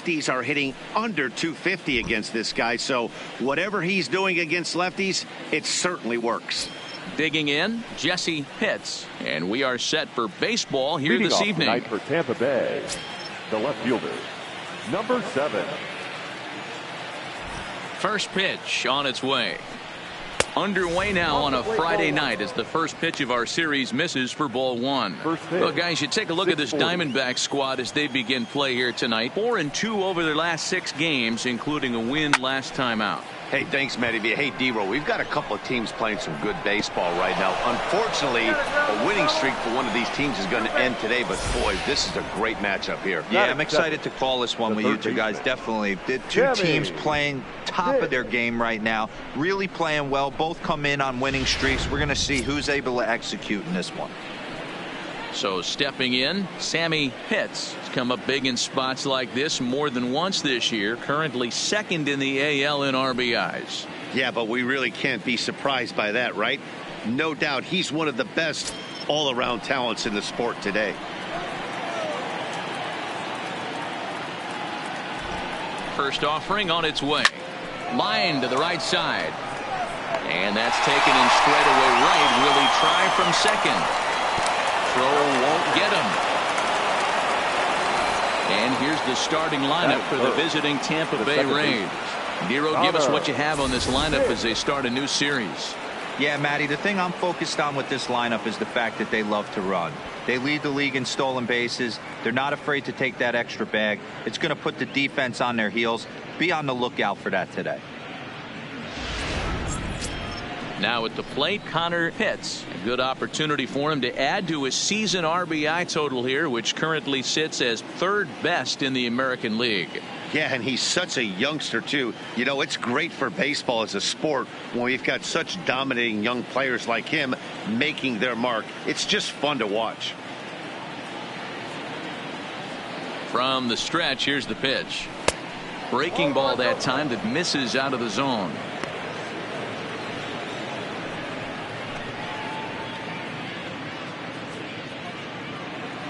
lefties are hitting under 250 against this guy. So whatever he's doing against lefties, it certainly works. Digging in, Jesse Pitts. And we are set for baseball here Leading this off evening. tonight for Tampa Bay, the left fielder, number 7. First pitch on its way. Underway now on a Friday night as the first pitch of our series misses for ball 1. Well, guys, you take a look at this Diamondbacks squad as they begin play here tonight. 4-2 over their last 6 games, including a win last time out. Hey, thanks, Matty V. Hey, D-Roll, we've got a couple of teams playing some good baseball right now. Unfortunately, a winning streak for one of these teams is going to end today, but boy, this is a great matchup here. Yeah, I'm excited to call this one with you two guys. Definitely. The two teams playing top of their game right now, really playing well. Both come in on winning streaks. We're going to see who's able to execute in this one. So stepping in, Sammy Pitts has come up big in spots like this more than once this year. Currently second in the AL in RBIs. Yeah, but we really can't be surprised by that, right? No doubt he's one of the best all-around talents in the sport today. First offering on its way. Line to the right side. And that's taken in straight away right. Will he try from second? Throw won't get him. And here's the starting lineup for the visiting Tampa Bay Rays. Nero, give us what you have on this lineup as they start a new series. Yeah, Matty, the thing I'm focused on with this lineup is the fact that they love to run. They lead the league in stolen bases. They're not afraid to take that extra bag. It's going to put the defense on their heels. Be on the lookout for that today. Now at the plate, Connor Pitts. A good opportunity for him to add to his season RBI total here, which currently sits as 3rd best in the American League. Yeah, and he's such a youngster, too. You know, it's great for baseball as a sport when we've got such dominating young players like him making their mark. It's just fun to watch. From the stretch, here's the pitch. Breaking ball that time that misses out of the zone.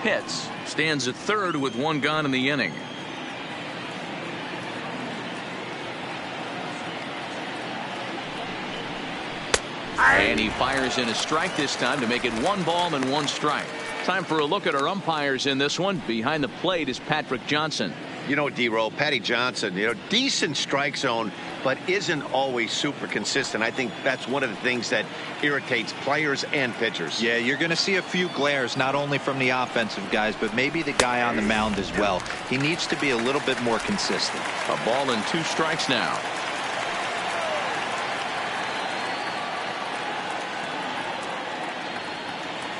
Pitts stands at 3rd with 1 gone in the inning. And he fires in a strike this time to make it 1 ball and 1 strike. Time for a look at our umpires in this one. Behind the plate is Patrick Johnson. You know, D-Roll, Patty Johnson, you know, decent strike zone, but isn't always super consistent. I think that's one of the things that irritates players and pitchers. Yeah, you're going to see a few glares, not only from the offensive guys, but maybe the guy on the mound as well. He needs to be a little bit more consistent. A ball and 2 strikes now.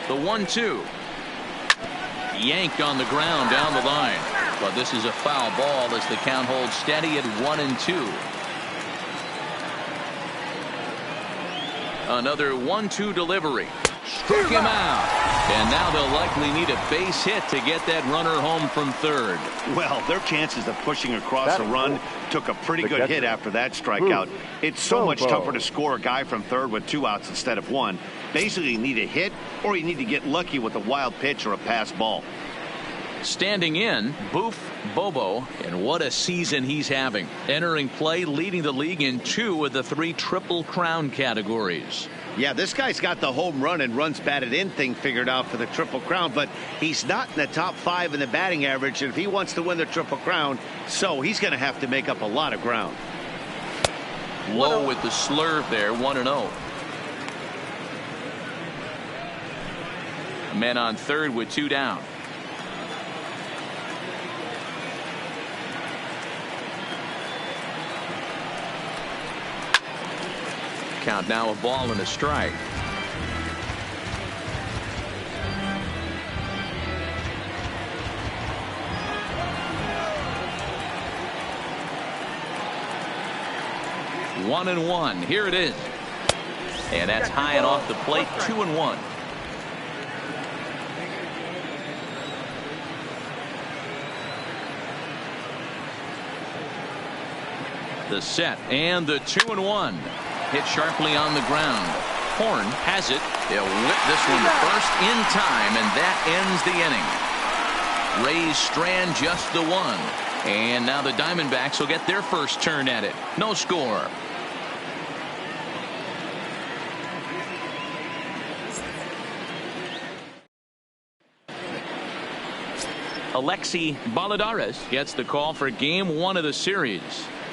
The 1-2. Yanked on the ground down the line. But this is a foul ball as the count holds steady at 1-2. Another 1-2 delivery. Struck him out. And now they'll likely need a base hit to get that runner home from 3rd. Well, their chances of pushing across a run took a pretty good hit after that strikeout. It's so much tougher to score a guy from 3rd with 2 outs instead of 1. Basically, you need a hit or you need to get lucky with a wild pitch or a pass ball. Standing in, Boof Bobo, and what a season he's having. Entering play, leading the league in 2 of the 3 Triple Crown categories. Yeah, this guy's got the home run and runs batted in thing figured out for the Triple Crown, but he's not in the top 5 in the batting average, and if he wants to win the Triple Crown, so he's going to have to make up a lot of ground. Low with the slurve there, 1-0. Men on 3rd with 2 down. Count now, a ball and a strike. One and one. Here it is. And that's high and off the plate. 2-1. The set and the 2-1. Hit sharply on the ground. Horn has it. They'll whip this one to first in time, and that ends the inning. Rays strand just the 1. And now the Diamondbacks will get their first turn at it. No score. Alexi Baladares gets the call for game 1 of the series.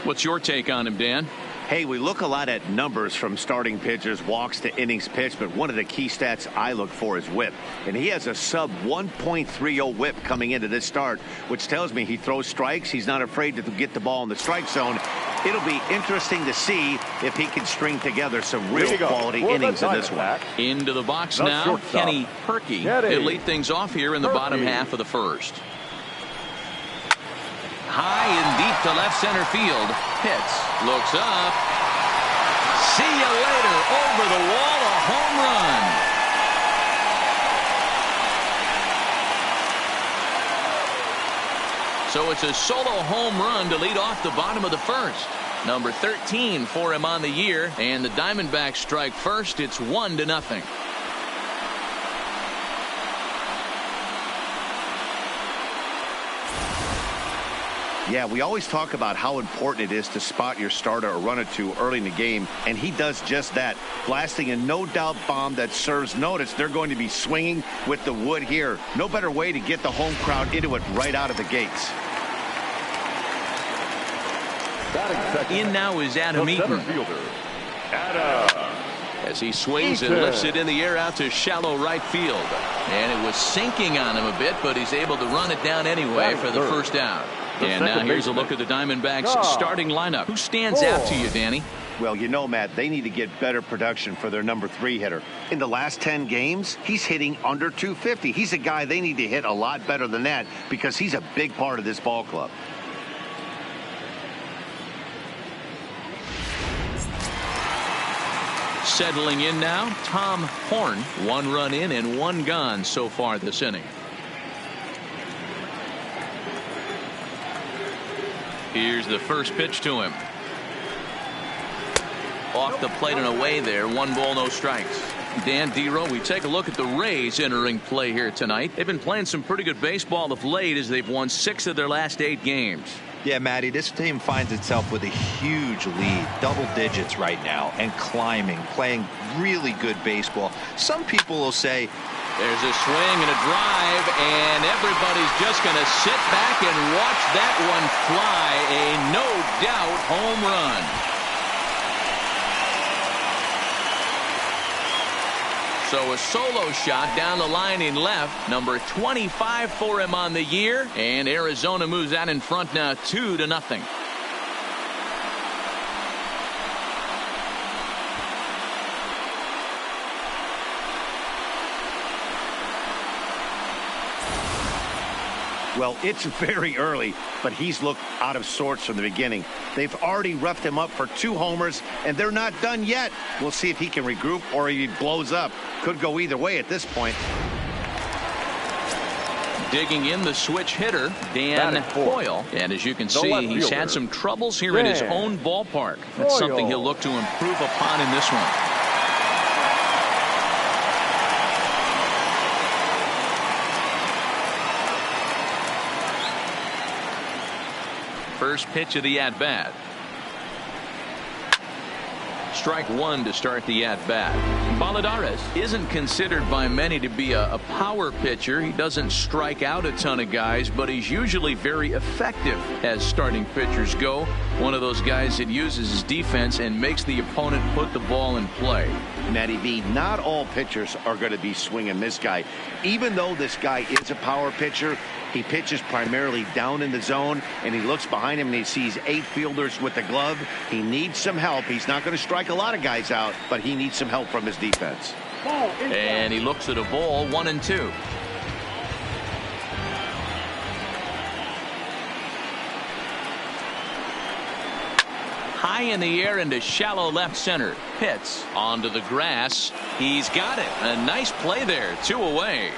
What's your take on him, Dan? Hey, we look a lot at numbers from starting pitchers, walks to innings pitched, but one of the key stats I look for is whip. And he has a sub 1.30 whip coming into this start, which tells me he throws strikes. He's not afraid to get the ball in the strike zone. It'll be interesting to see if he can string together some real quality innings in this one. Into the box now, Kenny Perky. He'll lead things off here in the bottom half of the first. High and deep to left center field. Hits. Looks up. See you later. Over the wall. A home run. So it's a solo home run to lead off the bottom of the first. Number 13 for him on the year. And the Diamondbacks strike first. It's 1-0. Yeah, we always talk about how important it is to spot your starter or run it to early in the game, and he does just that, blasting a no-doubt bomb that serves notice. They're going to be swinging with the wood here. No better way to get the home crowd into it right out of the gates. In now is Adam Eaton. As he swings and lifts it in the air out to shallow right field. And it was sinking on him a bit, but he's able to run it down anyway for the first out. And now here's a look at the Diamondbacks starting lineup. Who stands out to you, Danny? Well, you know, Matt, they need to get better production for their number 3 hitter. In the last 10 games, he's hitting under 250. He's a guy they need to hit a lot better than that because he's a big part of this ball club. Settling in now, Tom Horn. 1 run in and 1 gone so far this inning. Here's the first pitch to him. Off the plate and away there. 1 ball, no strikes. Dan Dero, we take a look at the Rays entering play here tonight. They've been playing some pretty good baseball of late as they've won 6 of their last 8 games. Yeah, Matty, this team finds itself with a huge lead, double digits right now, and climbing, playing really good baseball. Some people will say, there's a swing and a drive, and everybody's just going to sit back and watch that one fly. A no-doubt home run. So a solo shot down the line in left. Number 25 for him on the year. And Arizona moves out in front now 2-0. Well, it's very early, but he's looked out of sorts from the beginning. They've already roughed him up for 2 homers, and they're not done yet. We'll see if he can regroup or he blows up. Could go either way at this point. Digging in the switch hitter, Dan Hoyle. And as you can see, he's had some troubles here in his own ballpark. That's something he'll look to improve upon in this one. First pitch of the at-bat. Strike 1 to start the at-bat. Baladares isn't considered by many to be a power pitcher. He doesn't strike out a ton of guys, but he's usually very effective as starting pitchers go. One of those guys that uses his defense and makes the opponent put the ball in play. Matty V, not all pitchers are going to be swinging this guy. Even though this guy is a power pitcher, he pitches primarily down in the zone, and he looks behind him and he sees 8 fielders with the glove. He needs some help. He's not going to strike a lot of guys out, but he needs some help from his defense. And he looks at a ball, 1-2. High in the air into shallow left center. Hits onto the grass. He's got it. A nice play there. 2 away.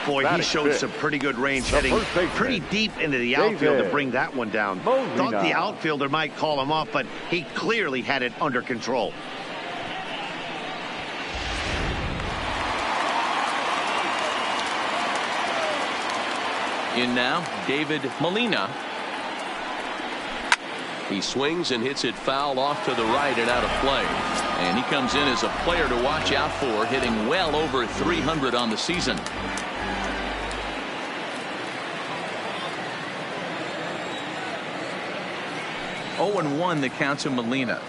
Boy, he showed some pretty good range, heading pretty deep into the outfield to bring that one down. Thought the outfielder might call him off, but he clearly had it under control. In now, David Molina. He swings and hits it foul off to the right and out of play. And he comes in as a player to watch out for, hitting well over 300 on the season. Oh, and 1 the count to Molina.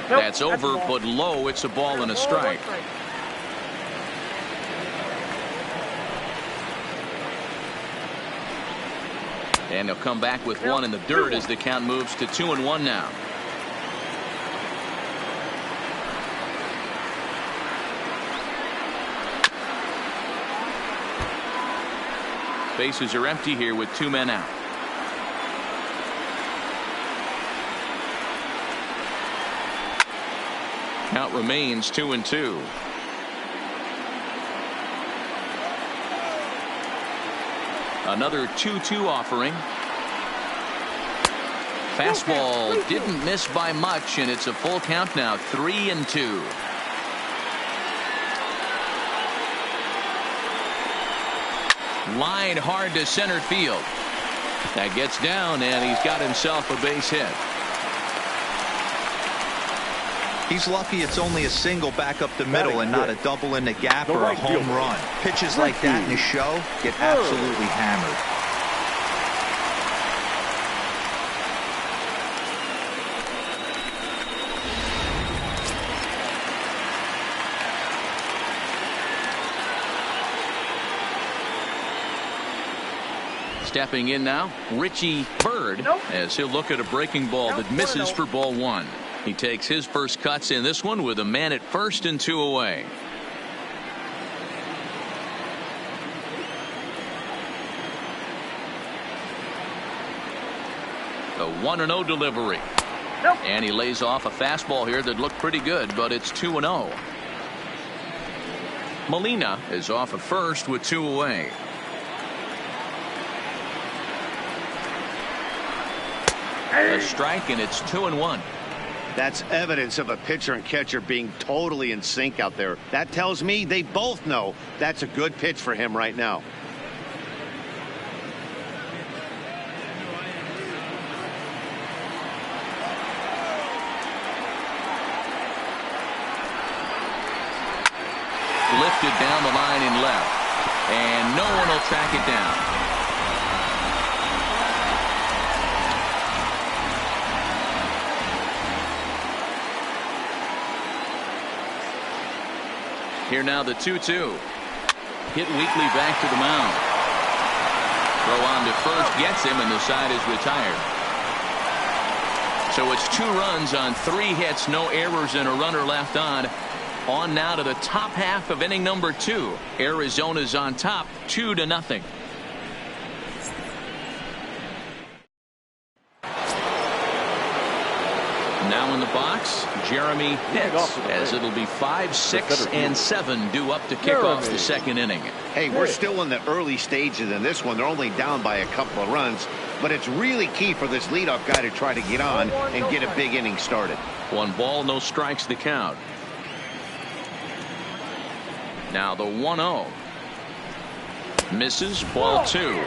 That's over, but low. It's a ball and a strike. And he'll come back with 1 in the dirt as the count moves to 2-1 now. Bases are empty here with 2 men out. Count remains 2-2. Another 2-2 offering. Fastball didn't miss by much, and it's a full count now, 3-2. Line hard to center field. That gets down, and he's got himself a base hit. He's lucky it's only a single back up the middle and not a double in the gap or a home run. Pitches like that in the show get absolutely hammered. Stepping in now, Richie Bird, as he'll look at a breaking ball that misses for ball 1. He takes his first cuts in this one with a man at first and 2 away. The 1-0 delivery. And he lays off a fastball here that looked pretty good, but it's 2-0. Molina is off at first with 2 away. A strike, and it's 2-1. That's evidence of a pitcher and catcher being totally in sync out there. That tells me they both know that's a good pitch for him right now. Lifted down the line in left, and no one will track it down. Here now the 2-2. Hit weakly back to the mound. Throw on to first gets him, and the side is retired. So it's 2 runs on 3 hits, no errors, and a runner left on. On now to the top half of inning number 2. Arizona's on top 2-0. Now in the box, Jeremy Hicks, as it'll be 5, 6, and 7 due up to kick off the second inning. Hey, we're still in the early stages in this one. They're only down by a couple of runs, but it's really key for this leadoff guy to try to get on and get a big inning started. 1 ball, no strikes the count. Now the 1-0. Misses, ball 2.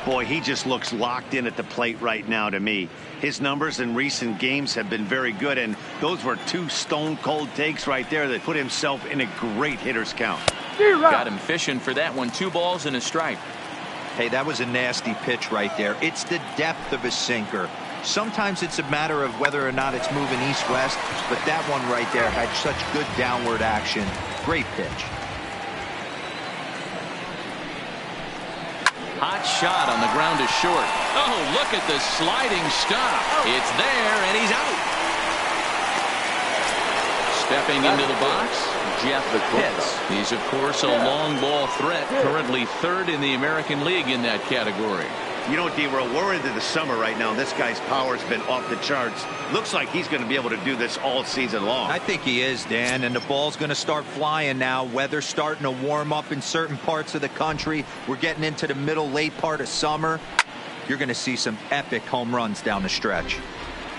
Boy, he just looks locked in at the plate right now to me. His numbers in recent games have been very good, and those were 2 stone-cold takes right there that put himself in a great hitter's count. Got him fishing for that one. 2 balls and a strike. Hey, that was a nasty pitch right there. It's the depth of his sinker. Sometimes it's a matter of whether or not it's moving east-west, but that one right there had such good downward action. Great pitch. Hot shot on the ground to short. Oh, look at the sliding stop. It's there, and he's out. Stepping into the box, Jeff Pitts. He's, of course, a long ball threat, currently 3rd in the American League in that category. You know, D, we're into the summer right now. This guy's power's been off the charts. Looks like he's going to be able to do this all season long. I think he is, Dan, and the ball's going to start flying now. Weather's starting to warm up in certain parts of the country. We're getting into the late part of summer. You're going to see some epic home runs down the stretch.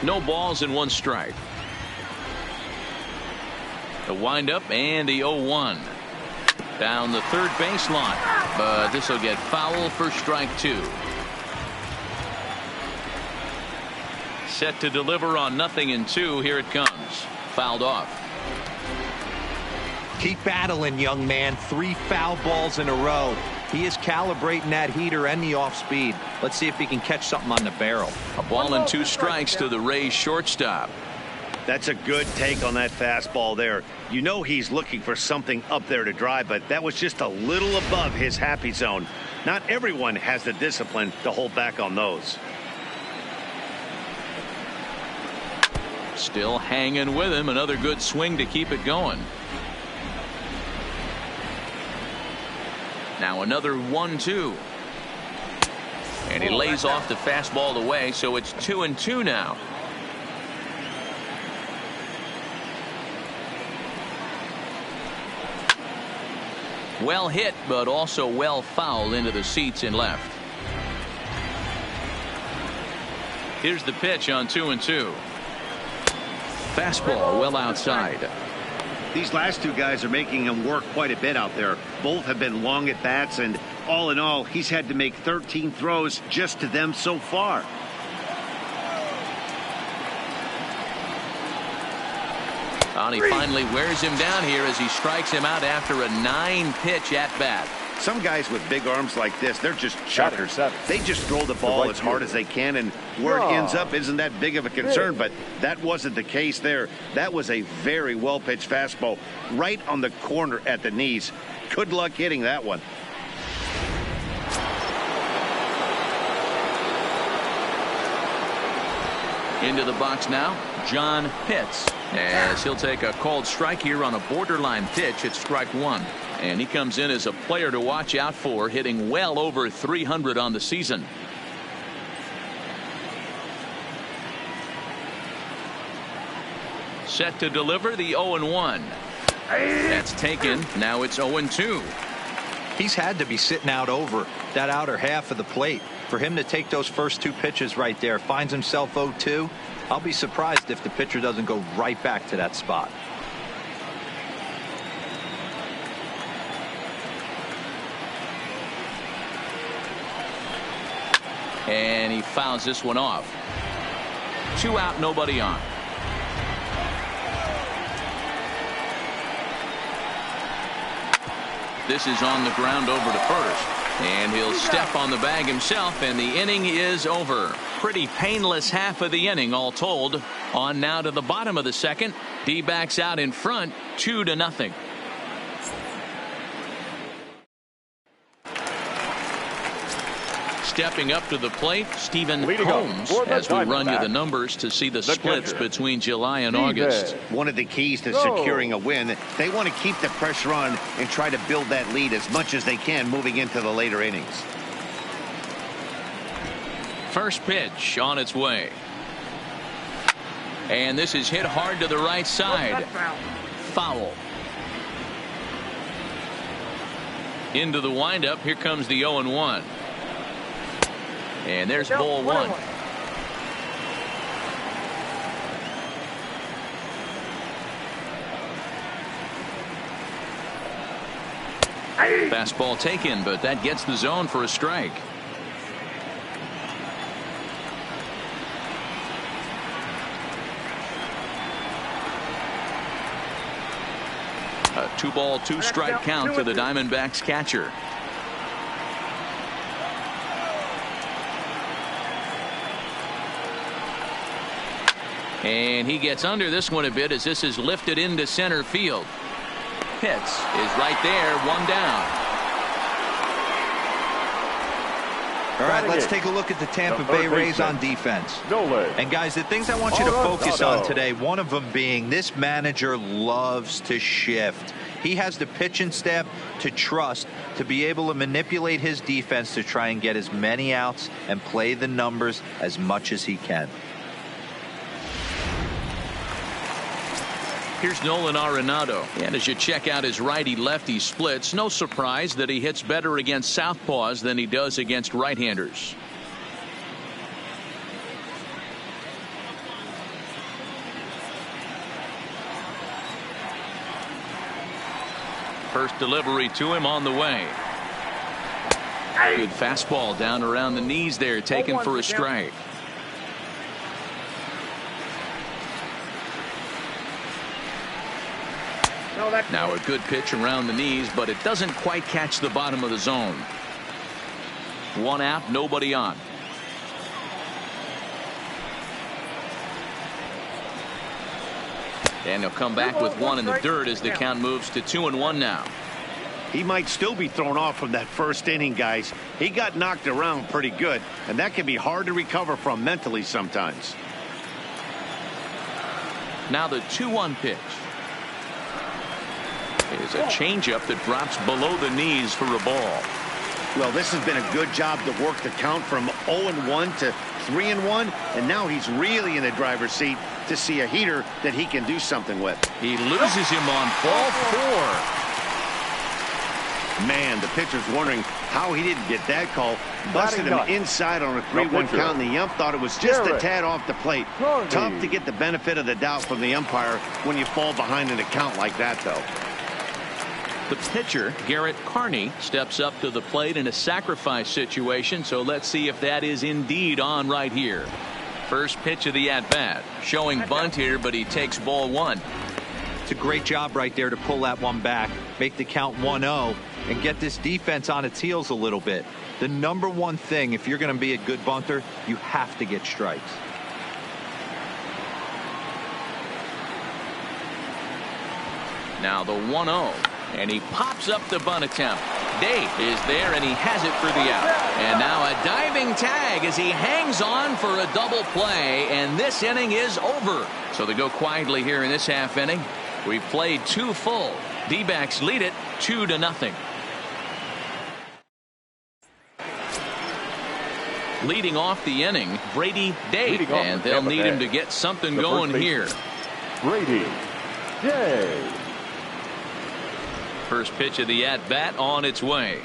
No balls and 1 strike. The windup and the 0-1. Down the third baseline. but this will get foul for strike 2. Set to deliver on 0-2. Here it comes. Fouled off. Keep battling, young man. 3 foul balls in a row. He is calibrating that heater and the off speed. Let's see if he can catch something on the barrel. A ball and 2 strikes to the Rays shortstop. That's a good take on that fastball there. You know he's looking for something up there to drive, but that was just a little above his happy zone. Not everyone has the discipline to hold back on those. Still hanging with him. Another good swing to keep it going. Now another 1-2. And he lays off the fastball away, so it's 2-2 now. Well hit, but also well fouled into the seats in left. Here's the pitch on 2-2. Fastball well outside. These last 2 guys are making him work quite a bit out there. Both have been long at bats, and all in all, he's had to make 13 throws just to them so far. And he finally wears him down here as he strikes him out after a 9-pitch at bat. Some guys with big arms like this, they're just chuckers. They just throw the ball as hard as they can, and where it ends up isn't that big of a concern, but that wasn't the case there. That was a very well-pitched fastball right on the corner at the knees. Good luck hitting that one. Into the box now, John Pitts, as he'll take a called strike here on a borderline pitch at strike 1. And he comes in as a player to watch out for, hitting well over 300 on the season. Set to deliver the 0-1. That's taken. Now it's 0-2. He's had to be sitting out over that outer half of the plate. For him to take those first 2 pitches right there, finds himself 0-2. I'll be surprised if the pitcher doesn't go right back to that spot. And he fouls this one off. 2 out, nobody on. This is on the ground over to first. And he'll step on the bag himself, and the inning is over. Pretty painless half of the inning all told. On now to the bottom of the second. D-backs out in front, 2-0. Stepping up to the plate, Stephen Holmes, as we run you the numbers to see the splits between July and August. One of the keys to securing a win, they want to keep the pressure on and try to build that lead as much as they can moving into the later innings. First pitch on its way. And this is hit hard to the right side. Foul. Into the windup. Here comes the 0-1. And there's ball 1. Fastball taken, but that gets the zone for a strike. A 2-ball, 2-strike count to the Diamondbacks catcher. And he gets under this one a bit as this is lifted into center field. Pitts is right there, 1 down. All right, let's take a look at the Tampa Bay Rays on defense. And guys, the things I want you to focus on today, one of them being this manager loves to shift. He has the pitching staff to trust to be able to manipulate his defense to try and get as many outs and play the numbers as much as he can. Here's Nolan Arenado. And as you check out his righty-lefty splits, no surprise that he hits better against southpaws than he does against right-handers. First delivery to him on the way. Good fastball down around the knees there, taken for a strike. Now a good pitch around the knees, but it doesn't quite catch the bottom of the zone. 1 out, nobody on. And he'll come back with 1 in the dirt as the count moves to 2-1 now. He might still be thrown off from that first inning, guys. He got knocked around pretty good, and that can be hard to recover from mentally sometimes. Now the 2-1 pitch is a changeup that drops below the knees for a ball. Well, this has been a good job to work the count from 0-1 to 3-1, and now he's really in the driver's seat to see a heater that he can do something with. He loses him on ball 4. Man, the pitcher's wondering how he didn't get that call. Busted him inside on a 3-1 count, and the ump thought it was just a tad off the plate. Tough to get the benefit of the doubt from the umpire when you fall behind in a count like that, though. The pitcher, Garrett Carney, steps up to the plate in a sacrifice situation, so let's see if that is indeed on right here. First pitch of the at-bat. Showing bunt here, but he takes ball 1. It's a great job right there to pull that one back, make the count 1-0, and get this defense on its heels a little bit. The number one thing, if you're going to be a good bunter, you have to get strikes. Now the 1-0. And he pops up the bunt attempt. Day is there, and he has it for the out. And now a diving tag as he hangs on for a double play, and this inning is over. So they go quietly here in this half inning. We've played 2 full. D-backs lead it 2-0. Leading off the inning, Brady Day, and they'll need him to get something going here. Brady Day. First pitch of the at-bat on its way.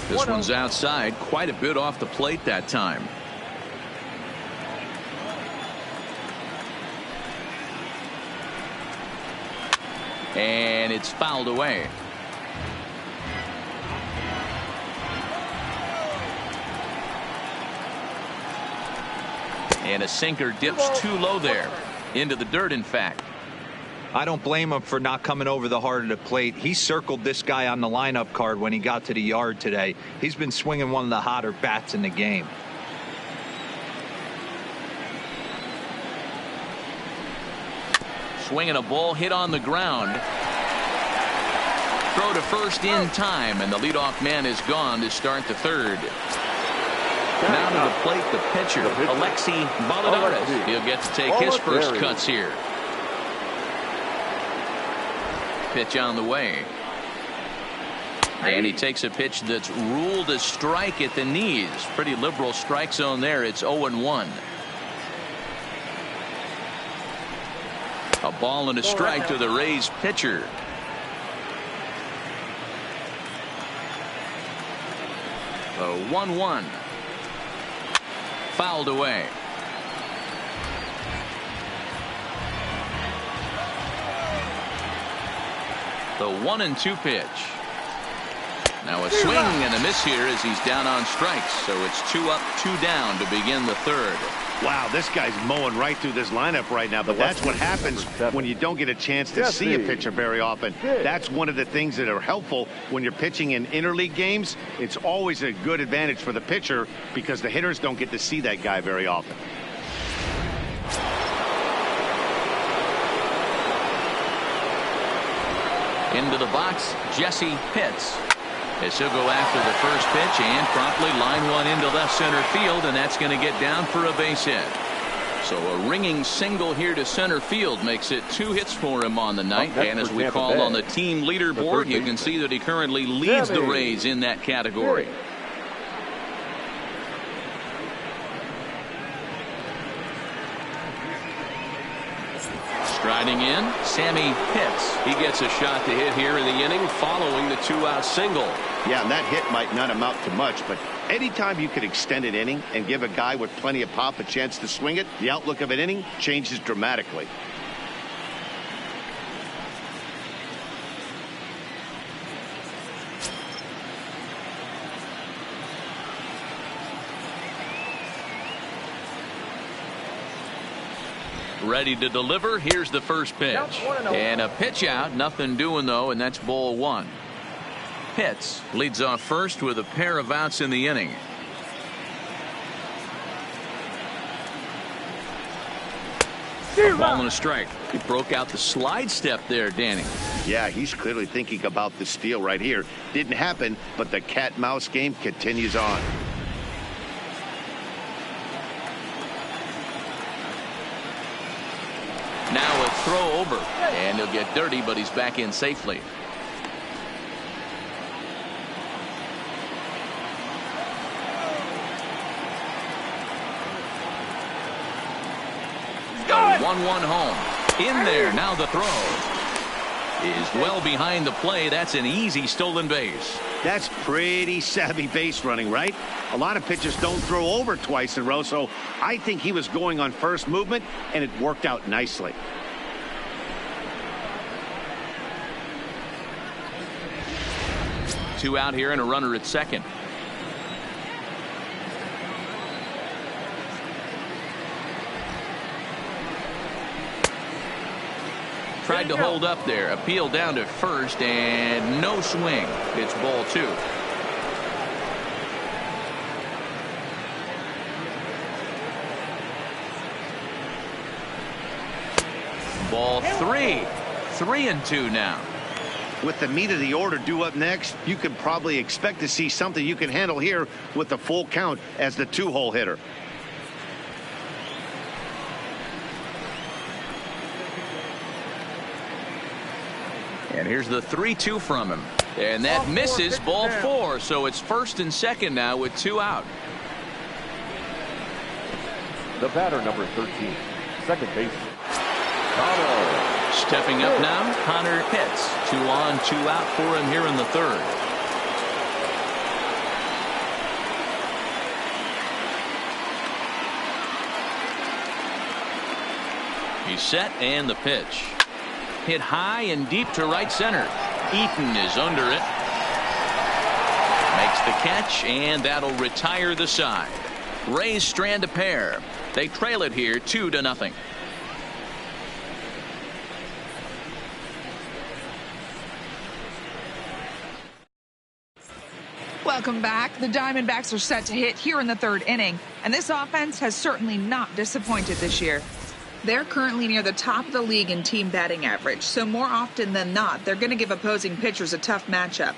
This one's outside, quite a bit off the plate that time. And it's fouled away. And a sinker dips too low there. Into the dirt, in fact. I don't blame him for not coming over the heart of the plate. He circled this guy on the lineup card when he got to the yard today. He's been swinging one of the hotter bats in the game. Swinging a ball hit on the ground. Throw to first in time, and the leadoff man is gone to start the third. Now to the plate, the pitcher, Alexi Baladares. He'll get to take his first cuts here. Pitch on the way. And he takes a pitch that's ruled a strike at the knees. Pretty liberal strike zone there. It's 0-1. A ball and a strike to the Rays pitcher. The 1-1. Fouled away. The 1-2 pitch. Now a swing and a miss here as he's down on strikes. So it's 2 up, 2 down to begin the third. Wow, this guy's mowing right through this lineup right now. But that's what happens when you don't get a chance to see a pitcher very often. That's one of the things that are helpful when you're pitching in interleague games. It's always a good advantage for the pitcher because the hitters don't get to see that guy very often. Into the box, Jesse Pitts. As he'll go after the first pitch and promptly line one into left center field, and that's going to get down for a base hit. So a ringing single here to center field makes it 2 hits for him on the night. And as we call on the team leaderboard, you can see that he currently leads the Rays in that category. Striding in, Sammy Pitts. He gets a shot to hit here in the inning following the 2-out single. Yeah, and that hit might not amount to much, but anytime you can extend an inning and give a guy with plenty of pop a chance to swing it, the outlook of an inning changes dramatically. Ready to deliver. Here's the first pitch. And a pitch out. Nothing doing, though, and that's ball one. Pitts leads off first with a pair of outs in the inning. Ball and a strike. He broke out the slide step there, Danny. Yeah, he's clearly thinking about the steal right here. Didn't happen, but the cat-mouse game continues on. Now a throw over, and he'll get dirty, but he's back in safely. The 1-1 home. In there, now the throw is well behind the play. That's an easy stolen base. That's pretty savvy base running, right? A lot of pitchers don't throw over twice in a row, so I think he was going on first movement, and it worked out nicely. Two out here and a runner at second. Tried to hold up there. Appeal down to first, and no swing. It's ball two. Ball three. 3-2 now. With the meat of the order due up next, you can probably expect to see something you can handle here with the full count as the two-hole hitter. And here's the 3-2 from him. And that misses, ball four. So it's first and second now with two out. The batter, number 13, second baseman, Connor. Stepping up now, Connor Pitts. 2 on, 2 out for him here in the third. He's set, and the pitch. Hit high and deep to right center. Eaton is under it. Makes the catch, and that'll retire the side. Rays strand a pair. They trail it here 2-0. Welcome back. The Diamondbacks are set to hit here in the third inning, and this offense has certainly not disappointed this year. They're currently near the top of the league in team batting average, so more often than not, they're going to give opposing pitchers a tough matchup.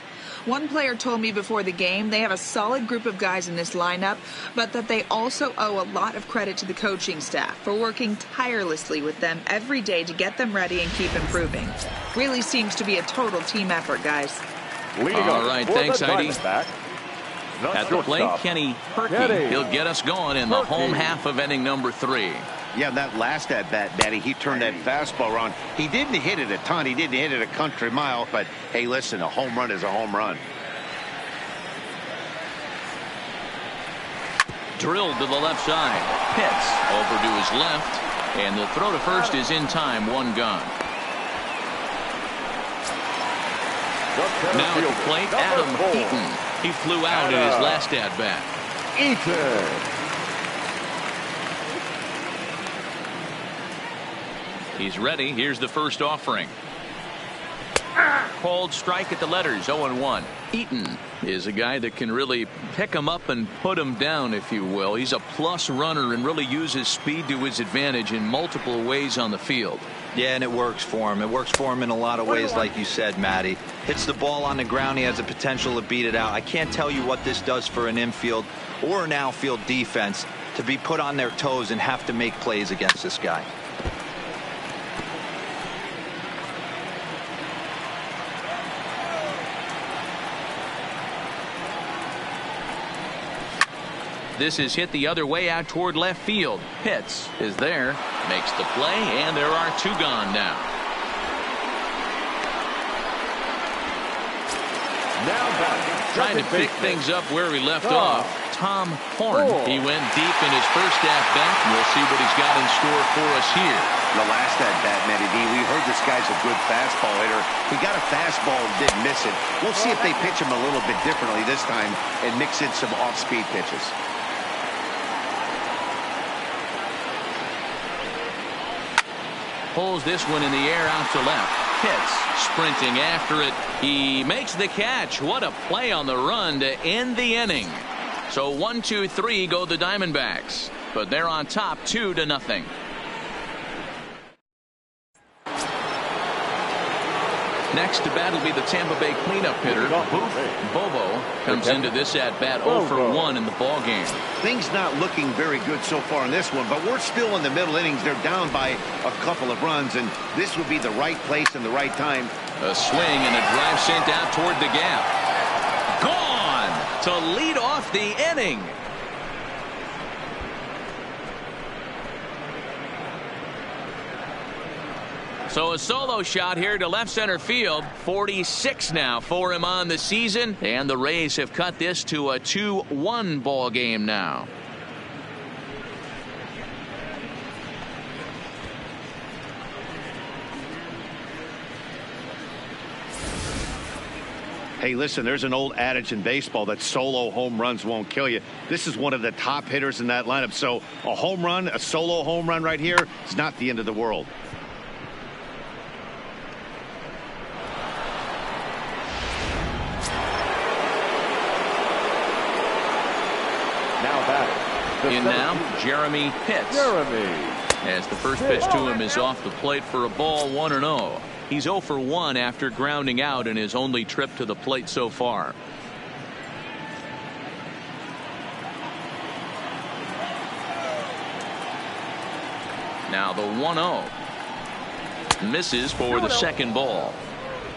One player told me before the game they have a solid group of guys in this lineup, but that they also owe a lot of credit to the coaching staff for working tirelessly with them every day to get them ready and keep improving. Really seems to be a total team effort, guys. All right, thanks, Heidi. At the plate, Kenny Herky. He'll get us going in the home half of inning number 3. Yeah, that last at-bat, Daddy, he turned that fastball around. He didn't hit it a ton. He didn't hit it a country mile. But, hey, listen, a home run is a home run. Drilled to the left side. Pitts over to his left. And the throw to first is in time. 1 gone. Now at the plate, Adam Eaton. He flew out in his last at-bat. Eaton. He's ready. Here's the first offering. Called strike at the letters. 0-1. Eaton is a guy that can really pick him up and put him down, if you will. He's a plus runner and really uses speed to his advantage in multiple ways on the field. Yeah, and it works for him. It works for him in a lot of ways, like you said, Matty. Hits the ball on the ground. He has the potential to beat it out. I can't tell you what this does for an infield or an outfield defense to be put on their toes and have to make plays against this guy. This is hit the other way out toward left field. Pitts is there, makes the play, and there are 2 gone now. Trying to pick things up where we left off. Tom Horn. He went deep in his first at-bat. We'll see what he's got in store for us here. The last at-bat, Matty D, we heard this guy's a good fastball hitter. He got a fastball and didn't miss it. We'll see if they pitch him a little bit differently this time and mix in some off-speed pitches. pulls this one in the air out to left. Pitts sprinting after it. He makes the catch. What a play on the run to end the inning. So 1-2-3 go the Diamondbacks, but they're on top 2-0. Next to bat will be the Tampa Bay cleanup hitter. Bobo comes into this at bat 0 for 1 in the ball game. Things not looking very good so far in this one, but we're still in the middle innings. They're down by a couple of runs, and this would be the right place and the right time. A swing and a drive sent out toward the gap. Gone to lead off the inning. So a solo shot here to left center field. 46 now for him on the season, and the Rays have cut this to a 2-1 ball game now. Hey, listen, there's an old adage in baseball that solo home runs won't kill you. This is one of the top hitters in that lineup. So a home run, a solo home run right here is not the end of the world. In now, Jeremy Pitts. As the first pitch to him is off the plate for a ball, 1-0. He's 0 for 1 after grounding out in his only trip to the plate so far. Now the 1-0. Misses for the second ball.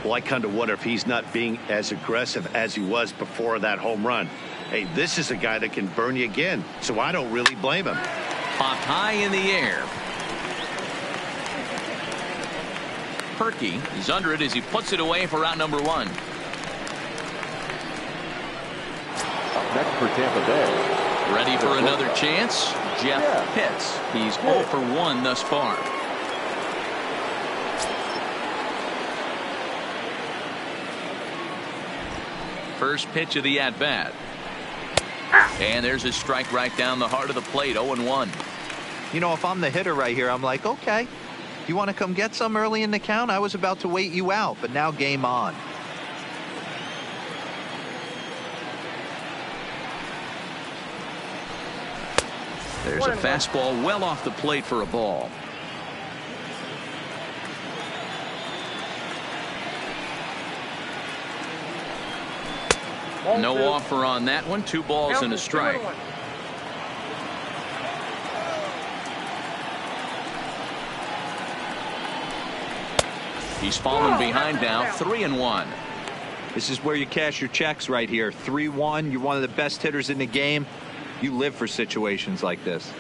Well, I kind of wonder if he's not being as aggressive as he was before that home run. Hey, this is a guy that can burn you again, so I don't really blame him. Popped high in the air. Perky is under it as he puts it away for out number 1. Up next for Tampa Bay. Ready for another chance? Jeff Pitts. He's 0 for 1 thus far. First pitch of the at-bat. And there's a strike right down the heart of the plate. 0-1. You know, if I'm the hitter right here, I'm like, okay, you want to come get some early in the count? I was about to wait you out, but now game on. There's a fastball well off the plate for a ball. No offer on that one. 2 balls and a strike. He's fallen behind now. 3-1. This is where you cash your checks right here. 3-1. You're one of the best hitters in the game. You live for situations like this.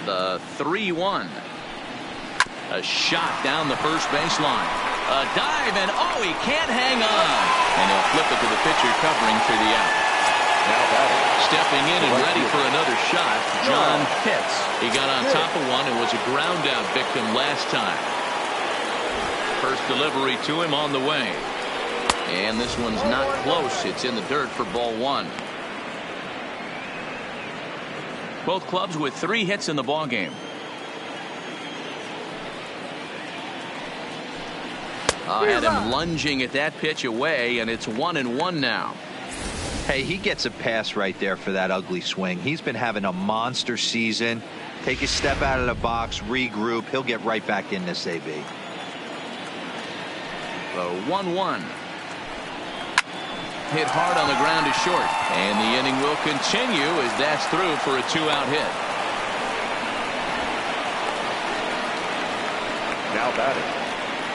The 3-1. A shot down the first baseline. A dive, and oh, he can't hang on. And he'll flip it to the pitcher covering for the out. Stepping in and ready for another shot, John Pitts. He got on top of one and was a ground out victim last time. First delivery to him on the way. And this one's not close. It's in the dirt for ball 1. Both clubs with 3 hits in the ball game. Had him lunging at that pitch away, and it's 1-1 now. Hey, he gets a pass right there for that ugly swing. He's been having a monster season. Take a step out of the box, regroup. He'll get right back in this AB. The 1-1. Hit hard on the ground is short, and the inning will continue as that's through for a 2-out hit. Now batting,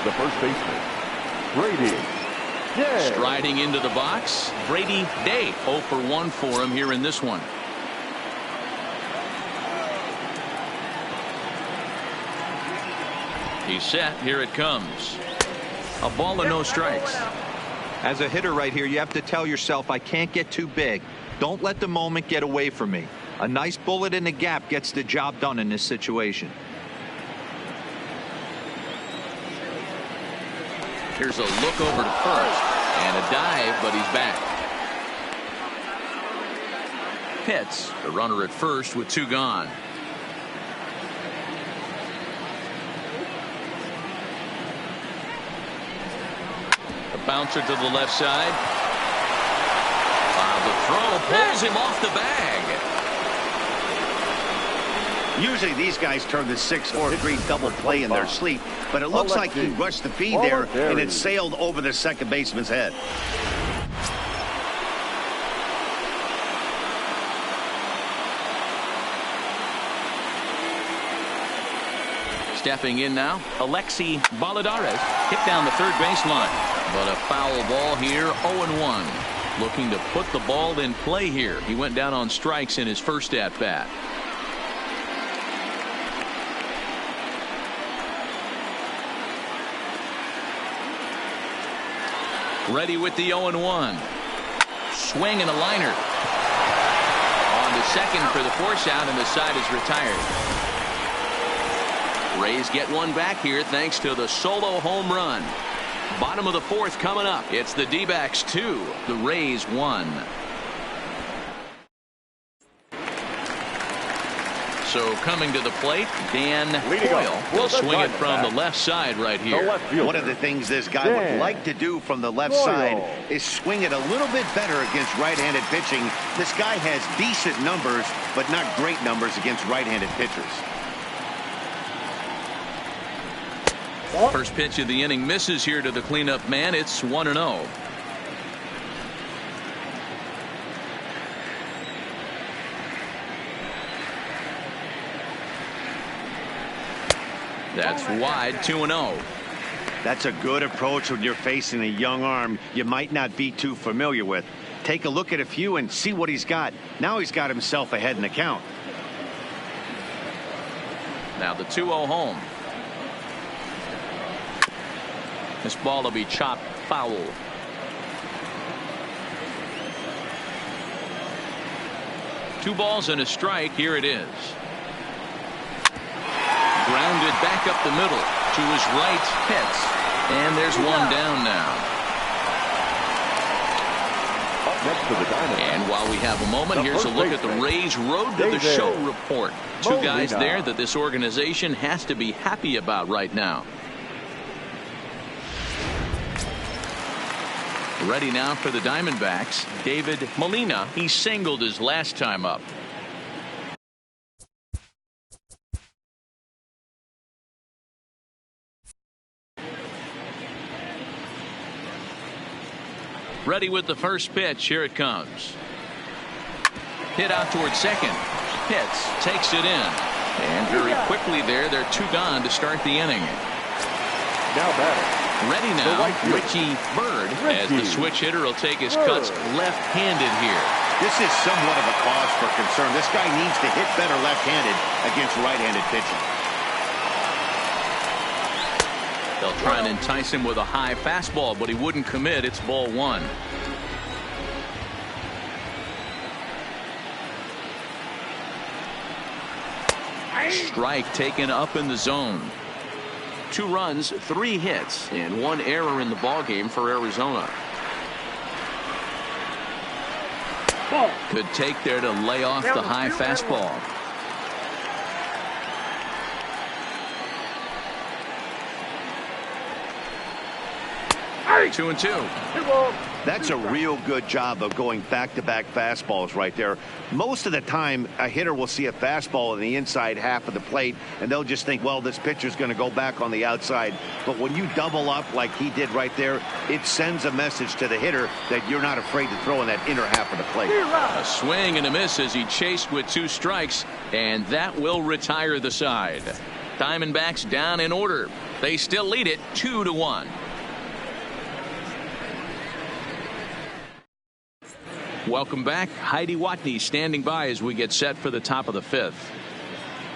the first baseman, Brady Day. Striding into the box, Brady Day. 0 for 1 for him here in this one. He's set. Here it comes. A ball and no strikes. As a hitter right here, you have to tell yourself, I can't get too big. Don't let the moment get away from me. A nice bullet in the gap gets the job done in this situation. Here's a look over to first and a dive, but he's back. Pitts, the runner at first with 2 gone. A bouncer to the left side. The throw pulls him off the bag. Usually these guys turn the 6-4-3 double play in their sleep, but it looks like he rushed the feed there and it sailed over the second baseman's head. Stepping in now, Alexi Baladares hit down the third baseline. But a foul ball here, 0-1. Looking to put the ball in play here. He went down on strikes in his first at-bat. Ready with the 0-1. Swing and a liner. On to second for the force out, and the side is retired. Rays get one back here thanks to the solo home run. Bottom of the fourth coming up. It's the D-backs 2, the Rays 1. So coming to the plate, Dan Coyle will swing it from the left side right here. One of the things this guy would like to do from the left side is swing it a little bit better against right-handed pitching. This guy has decent numbers, but not great numbers against right-handed pitchers. First pitch of the inning misses here to the cleanup man. It's 1-0. That's wide, 2-0. That's a good approach when you're facing a young arm you might not be too familiar with. Take a look at a few and see what he's got. Now he's got himself ahead in the count. Now the 2-0 home. This ball will be chopped foul. Two balls and a strike. Here it is. Grounded back up the middle to his right. Pitts. And there's one down now. Up next to the Diamondbacks. And while we have a moment, here's a look at the Rays Road to the Show report. Two guys there that this organization has to be happy about right now. Ready now for the Diamondbacks, David Molina. He singled his last time up. Ready with the first pitch. Here it comes. Hit out towards second. Pitts takes it in. And very quickly there, they're two gone to start the inning. Now batting. Ready now, Richie Bird, as the switch hitter will take his cuts left-handed here. This is somewhat of a cause for concern. This guy needs to hit better left-handed against right-handed pitching. They'll try and entice him with a high fastball, but he wouldn't commit. It's ball one. Strike taken up in the zone. 2 runs, 3 hits, and 1 error in the ballgame for Arizona. Could take there to lay off the high fastball. Hey. 2-2. That's a real good job of going back-to-back fastballs right there. Most of the time, a hitter will see a fastball in the inside half of the plate, and they'll just think, well, this pitcher's going to go back on the outside. But when you double up like he did right there, it sends a message to the hitter that you're not afraid to throw in that inner half of the plate. A swing and a miss as he chased with 2 strikes, and that will retire the side. Diamondbacks down in order. They still lead it 2-1. Welcome back. Heidi Watney standing by as we get set for the top of the 5th.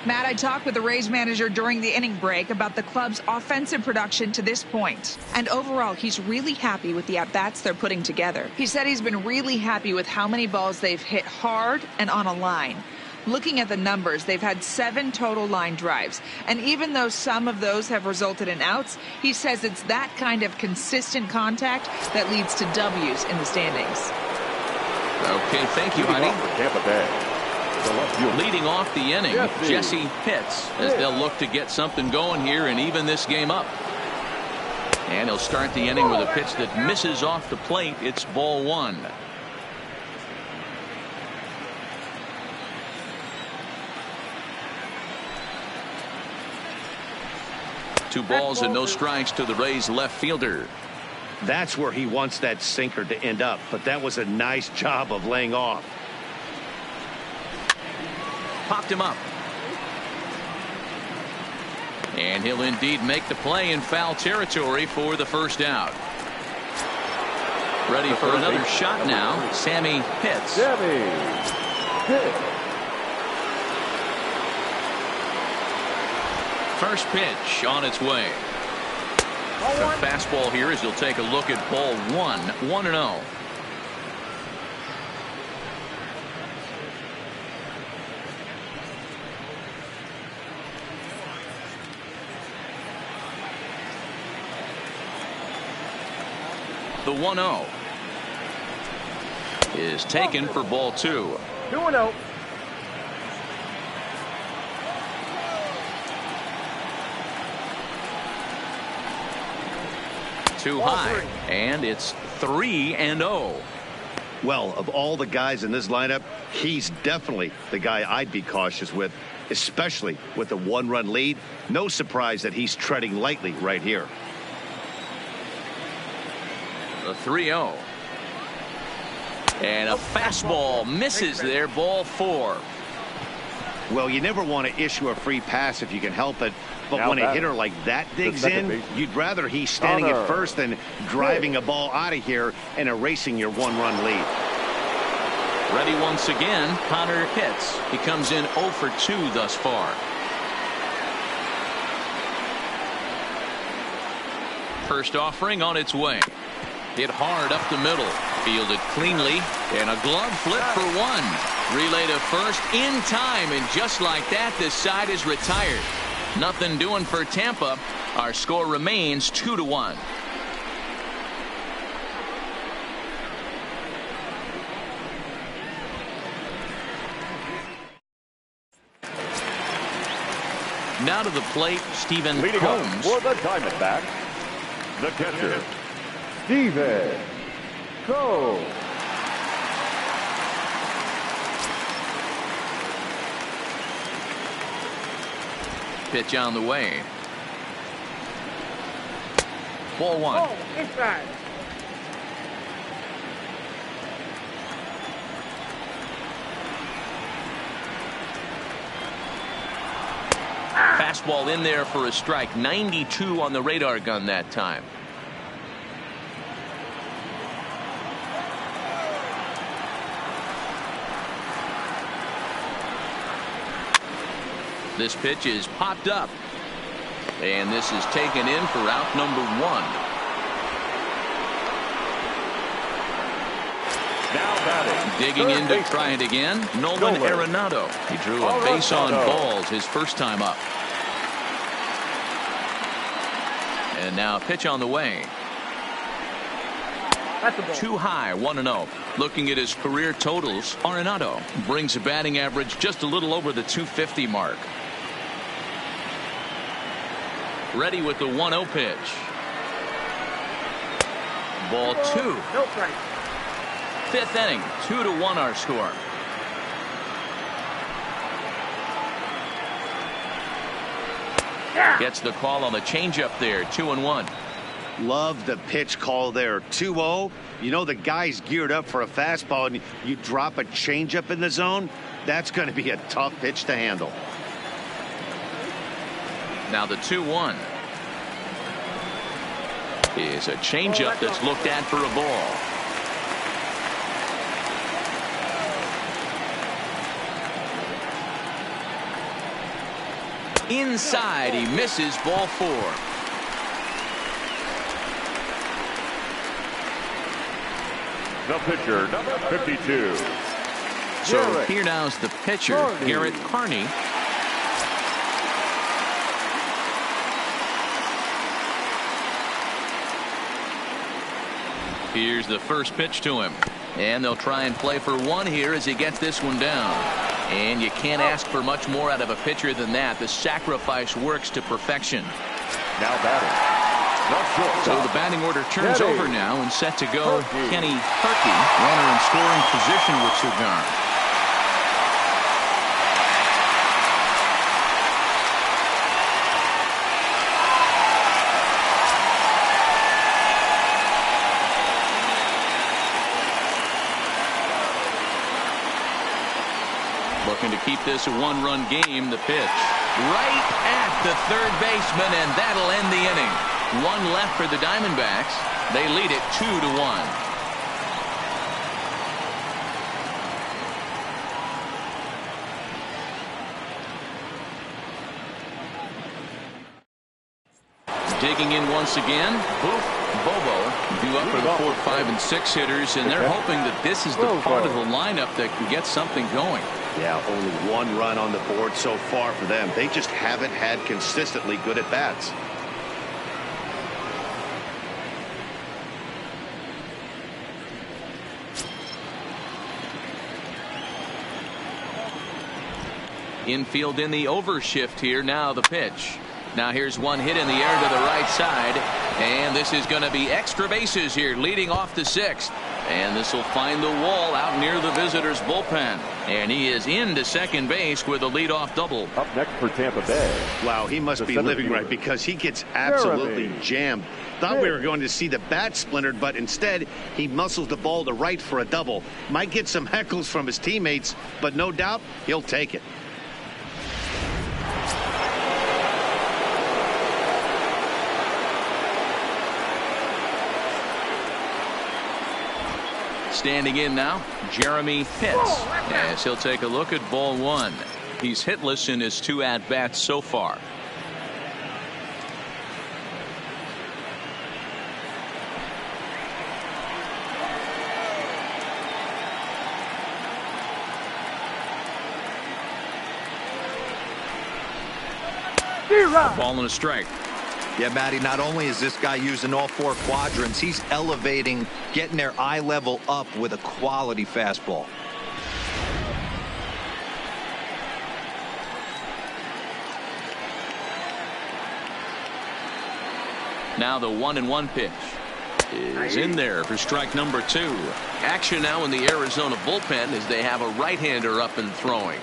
Matt, I talked with the Rays manager during the inning break about the club's offensive production to this point. And overall, he's really happy with the at-bats they're putting together. He said he's been really happy with how many balls they've hit hard and on a line. Looking at the numbers, they've had 7 total line drives. And even though some of those have resulted in outs, he says it's that kind of consistent contact that leads to W's in the standings. Okay, thank you, honey. Tampa Bay. The left fielder. Leading off the inning, Jesse Pitts, as they'll look to get something going here and even this game up. And he'll start the inning with a pitch that misses off the plate. It's ball one. Two balls and no strikes to the Rays left fielder. That's where he wants that sinker to end up, but that was a nice job of laying off. Popped him up. And he'll indeed make the play in foul territory for the first out. Ready for another shot now, Sammy Pitts. First pitch on its way. The fastball here as he'll take a look at ball one. 1-0. The 1-0 is taken for ball two. 2-0. Too high, and it's 3-0. Well, of all the guys in this lineup, he's definitely the guy I'd be cautious with, especially with a one-run lead. No surprise that he's treading lightly right here. The 3-0. And a fastball misses there, ball four. Well, you never want to issue a free pass if you can help it. But Now when a batter. hitter like that digs in, you'd rather he's standing at first than driving a ball out of here and erasing your one-run lead. Ready once again, Connor Pitts. He comes in 0 for 2 thus far. First offering on its way. Hit hard up the middle. Fielded cleanly. And a glove flip for one. Relay to first in time. And just like that, this side is retired. Nothing doing for Tampa. Our score remains 2-1. Now to the plate, Stephen Leading Combs. up for the Diamondbacks, the catcher, Stephen Combs. Pitch on the way. Ball one. Inside. Fastball in there for a strike. 92 on the radar gun that time. This pitch is popped up. And this is taken in for out number one. Now batting. Digging in to try it again, Nolan Arenado. He drew a base on balls his first time up. And now pitch on the way. Too high, 1-0. Looking at his career totals, Arenado brings a batting average just a little over the 250 mark. Ready with the 1-0 pitch. Ball two. No strike. Fifth inning, 2-1 our score. Gets the call on the changeup there, 2-1. Love the pitch call there. 2-0. You know the guy's geared up for a fastball, and you drop a changeup in the zone. That's going to be a tough pitch to handle. Now the 2-1 is a changeup that's looked at for a ball. Inside, he misses, ball four. The pitcher, number 52. So here now's the pitcher, Garrett Carney. Here's the first pitch to him. And they'll try and play for one here as he gets this one down. And you can't ask for much more out of a pitcher than that. The sacrifice works to perfection. Now batting. So the batting order turns over now and set to go Kenny Herkey, runner in scoring position with Cigar. Looking to keep this a one-run game. The pitch right at the third baseman, and that'll end the inning. One left for the Diamondbacks. They lead it 2-1. Digging in once again, Bobo due up for the 4, 5, and 6 hitters, and they're hoping that this is the part of the lineup that can get something going. Yeah, only one run on the board so far for them. They just haven't had consistently good at bats. Infield in the overshift here. Now the pitch. Now here's one hit in the air to the right side, and this is going to be extra bases here leading off the 6th, and this will find the wall out near the visitors bullpen, and he is into second base with a leadoff double. Up next for Tampa Bay. Wow, he must be living right because he gets absolutely jammed. Thought we were going to see the bat splintered, but instead he muscles the ball to right for a double. Might get some heckles from his teammates, but no doubt he'll take it. Standing in now, Jeremy Pitts, as he'll take a look at ball 1. He's hitless in his 2 at-bats so far. A ball and a strike. Yeah, Matty, not only is this guy using all 4 quadrants, he's elevating, getting their eye level up with a quality fastball. Now the 1-1 pitch is in there for strike number 2. Action now in the Arizona bullpen as they have a right-hander up and throwing.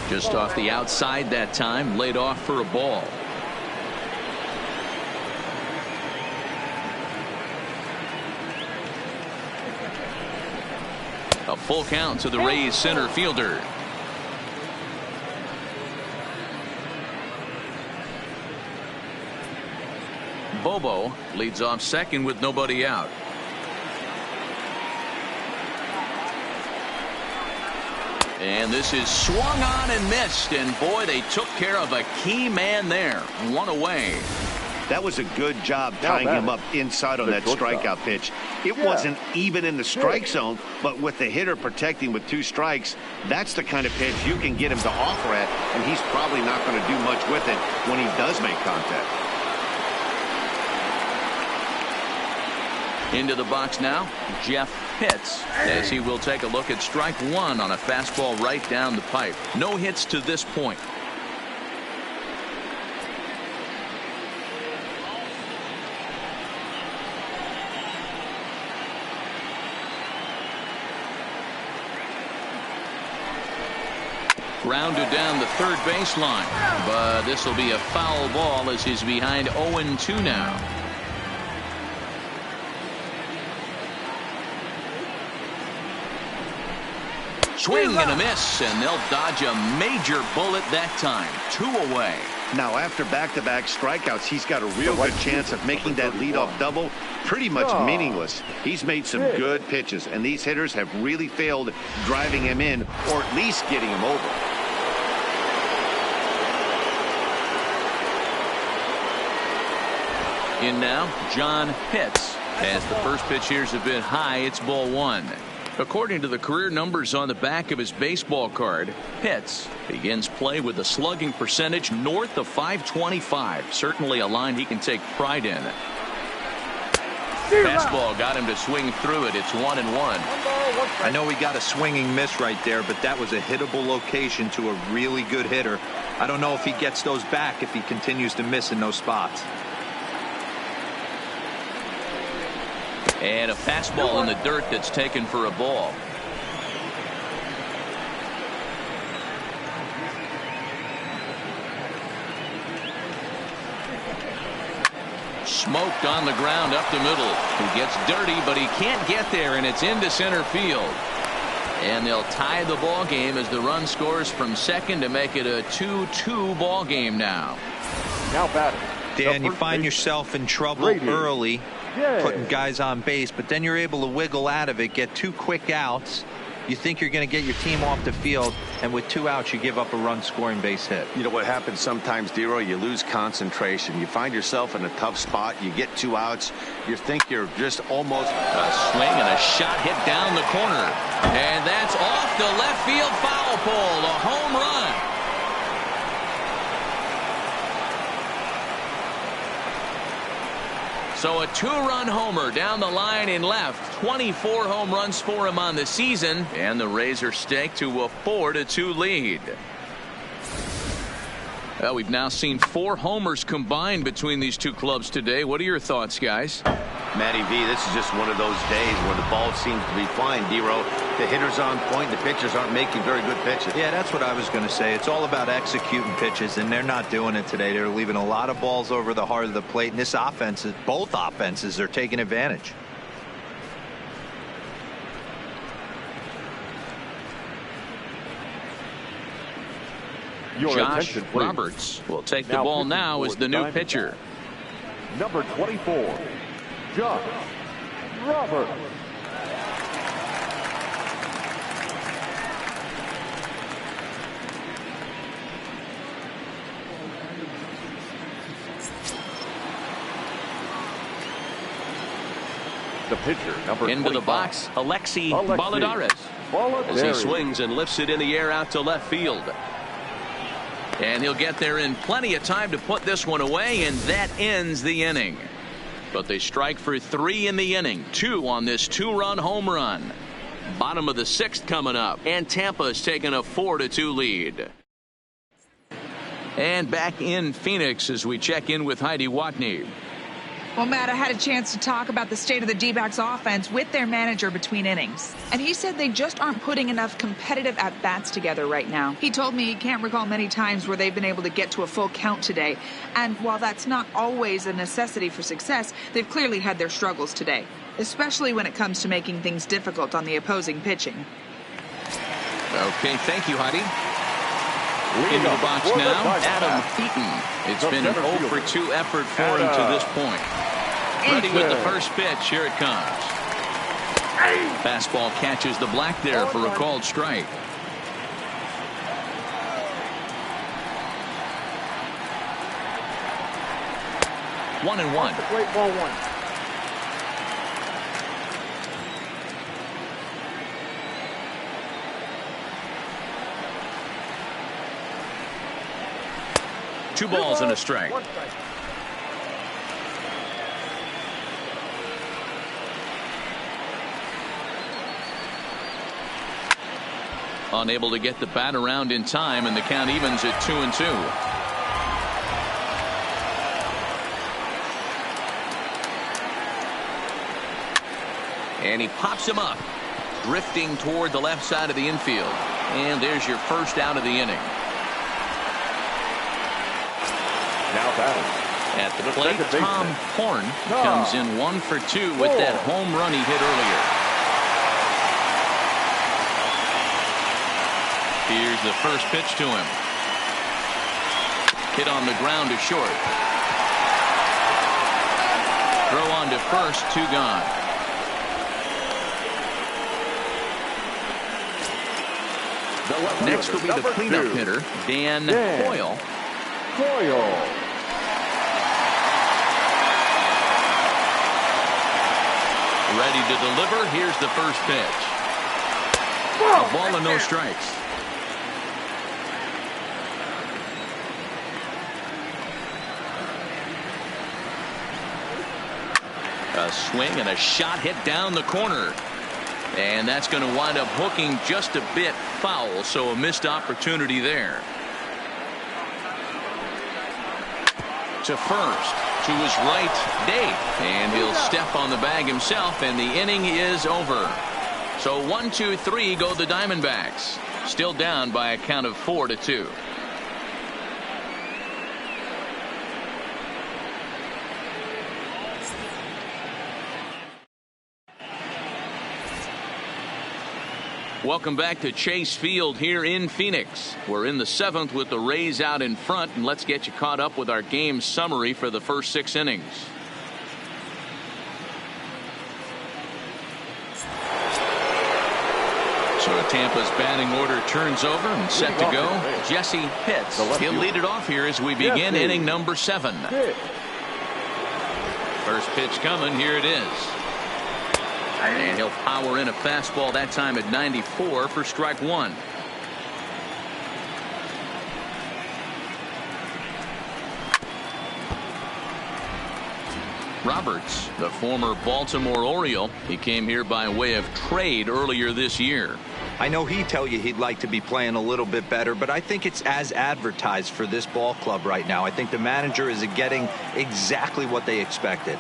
Just off the outside that time, laid off for a ball. A full count to the Rays center fielder. Bobo leads off second with nobody out. And this is swung on and missed, and boy, they took care of a key man there. One away. That was a good job tying him up inside on that strikeout pitch. It wasn't even in the strike zone, but with the hitter protecting with 2 strikes, that's the kind of pitch you can get him to offer at, and he's probably not going to do much with it when he does make contact. Into the box now, Jeff Pitts, as he will take a look at strike 1 on a fastball right down the pipe. No hits to this point. Grounded down the third baseline, but this will be a foul ball as he's behind 0-2 now. Swing and a miss, and they'll dodge a major bullet that time. 2 away. Now, after back-to-back strikeouts, he's got a real good chance of making that leadoff double pretty much meaningless. He's made some good pitches, and these hitters have really failed driving him in or at least getting him over. In now, John Pitts. As the first pitch here is a bit high, it's ball 1. According to the career numbers on the back of his baseball card, Pitts begins play with a slugging percentage north of .525. Certainly a line he can take pride in. Fastball got him to swing through it. It's 1-1. I know he got a swinging miss right there, but that was a hittable location to a really good hitter. I don't know if he gets those back if he continues to miss in those spots. And a fastball in the dirt that's taken for a ball. Smoked on the ground up the middle. He gets dirty, but he can't get there, and it's into center field. And they'll tie the ball game as the run scores from second to make it a 2-2 ball game now. Now batting. Dan, you find yourself in trouble early, putting guys on base, but then you're able to wiggle out of it, get 2 quick outs. You think you're going to get your team off the field, and with 2 outs, you give up a run-scoring base hit. You know what happens sometimes, Dero? You lose concentration. You find yourself in a tough spot. You get 2 outs. You think you're just almost... A swing and a shot hit down the corner. And that's off the left field foul pole. A home run. So a 2-run homer down the line in left. 24 home runs for him on the season. And the Rays are staked to a 4-2 lead. Well, we've now seen 4 homers combined between these two clubs today. What are your thoughts, guys? Matty V, this is just one of those days where the ball seems to be flying, Dero. The hitter's on point. The pitchers aren't making very good pitches. Yeah, that's what I was going to say. It's all about executing pitches, and they're not doing it today. They're leaving a lot of balls over the heart of the plate, and this offense, both offenses are taking advantage. Josh Roberts will take the ball now as the new pitcher. Number 24, Josh Roberts. The pitcher, number 25. Into the box, Alexi Baladares. As he swings and lifts it in the air out to left field. And he'll get there in plenty of time to put this one away, and that ends the inning. But they strike for 3 in the inning, 2 on this 2-run home run. Bottom of the 6th coming up, and Tampa's taking a 4-2 lead. And back in Phoenix as we check in with Heidi Watney. Well, Matt, I had a chance to talk about the state of the D-backs offense with their manager between innings. And he said they just aren't putting enough competitive at-bats together right now. He told me he can't recall many times where they've been able to get to a full count today. And while that's not always a necessity for success, they've clearly had their struggles today, especially when it comes to making things difficult on the opposing pitching. Okay, thank you, Heidi. Into the box now, Adam Eaton. It's been an 0-for-2 effort for him to this point. Ready with the first pitch. Here it comes. Fastball catches the black there for a called strike. One and one. Wait, ball 1. Two balls and a strike. Unable to get the bat around in time, and the count evens at 2-2. And he pops him up, drifting toward the left side of the infield. And there's your first out of the inning. Now batting. At the plate, Tom Horn comes in 1 for 2 with that home run he hit earlier. Here's the first pitch to him. Hit on the ground to short. Throw on to first, 2 gone. Next will be the cleanup hitter, Dan Coyle. Ready to deliver. Here's the first pitch. A ball and no strikes. A swing and a shot hit down the corner. And that's going to wind up hooking just a bit foul, so a missed opportunity there. To first, to his right, Dave. And he'll step on the bag himself, and the inning is over. So 1-2-3 go the Diamondbacks. Still down by a count of 4-2. Welcome back to Chase Field here in Phoenix. We're in the 7th with the Rays out in front, and let's get you caught up with our game summary for the first 6 innings. So Tampa's batting order turns over and set to go. Jesse Pitts. He'll lead it off here as we begin inning number 7. First pitch coming. Here it is. And he'll power in a fastball that time at 94 for strike 1. Roberts, the former Baltimore Oriole, he came here by way of trade earlier this year. I know he'd tell you he'd like to be playing a little bit better, but I think it's as advertised for this ball club right now. I think the manager is getting exactly what they expected.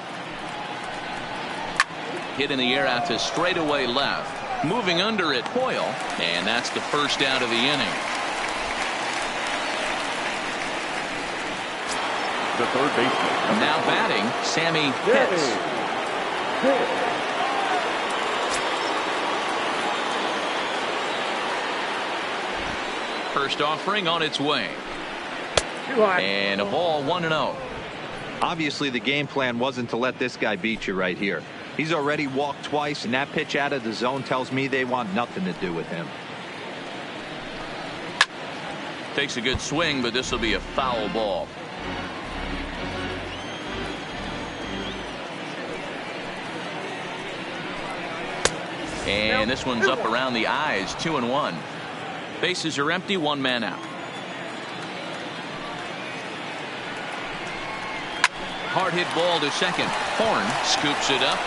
Hit in the air out to straightaway left. Moving under it, Hoyle, and that's the first out of the inning. The third baseman. Now batting, Sammy Pitts. First offering on its way. And a ball 1-0. Obviously, the game plan wasn't to let this guy beat you right here. He's already walked twice, and that pitch out of the zone tells me they want nothing to do with him. Takes a good swing, but this will be a foul ball. And this one's up around the eyes, 2-1. Bases are empty, 1 man out. Hard hit ball to second. Horn scoops it up.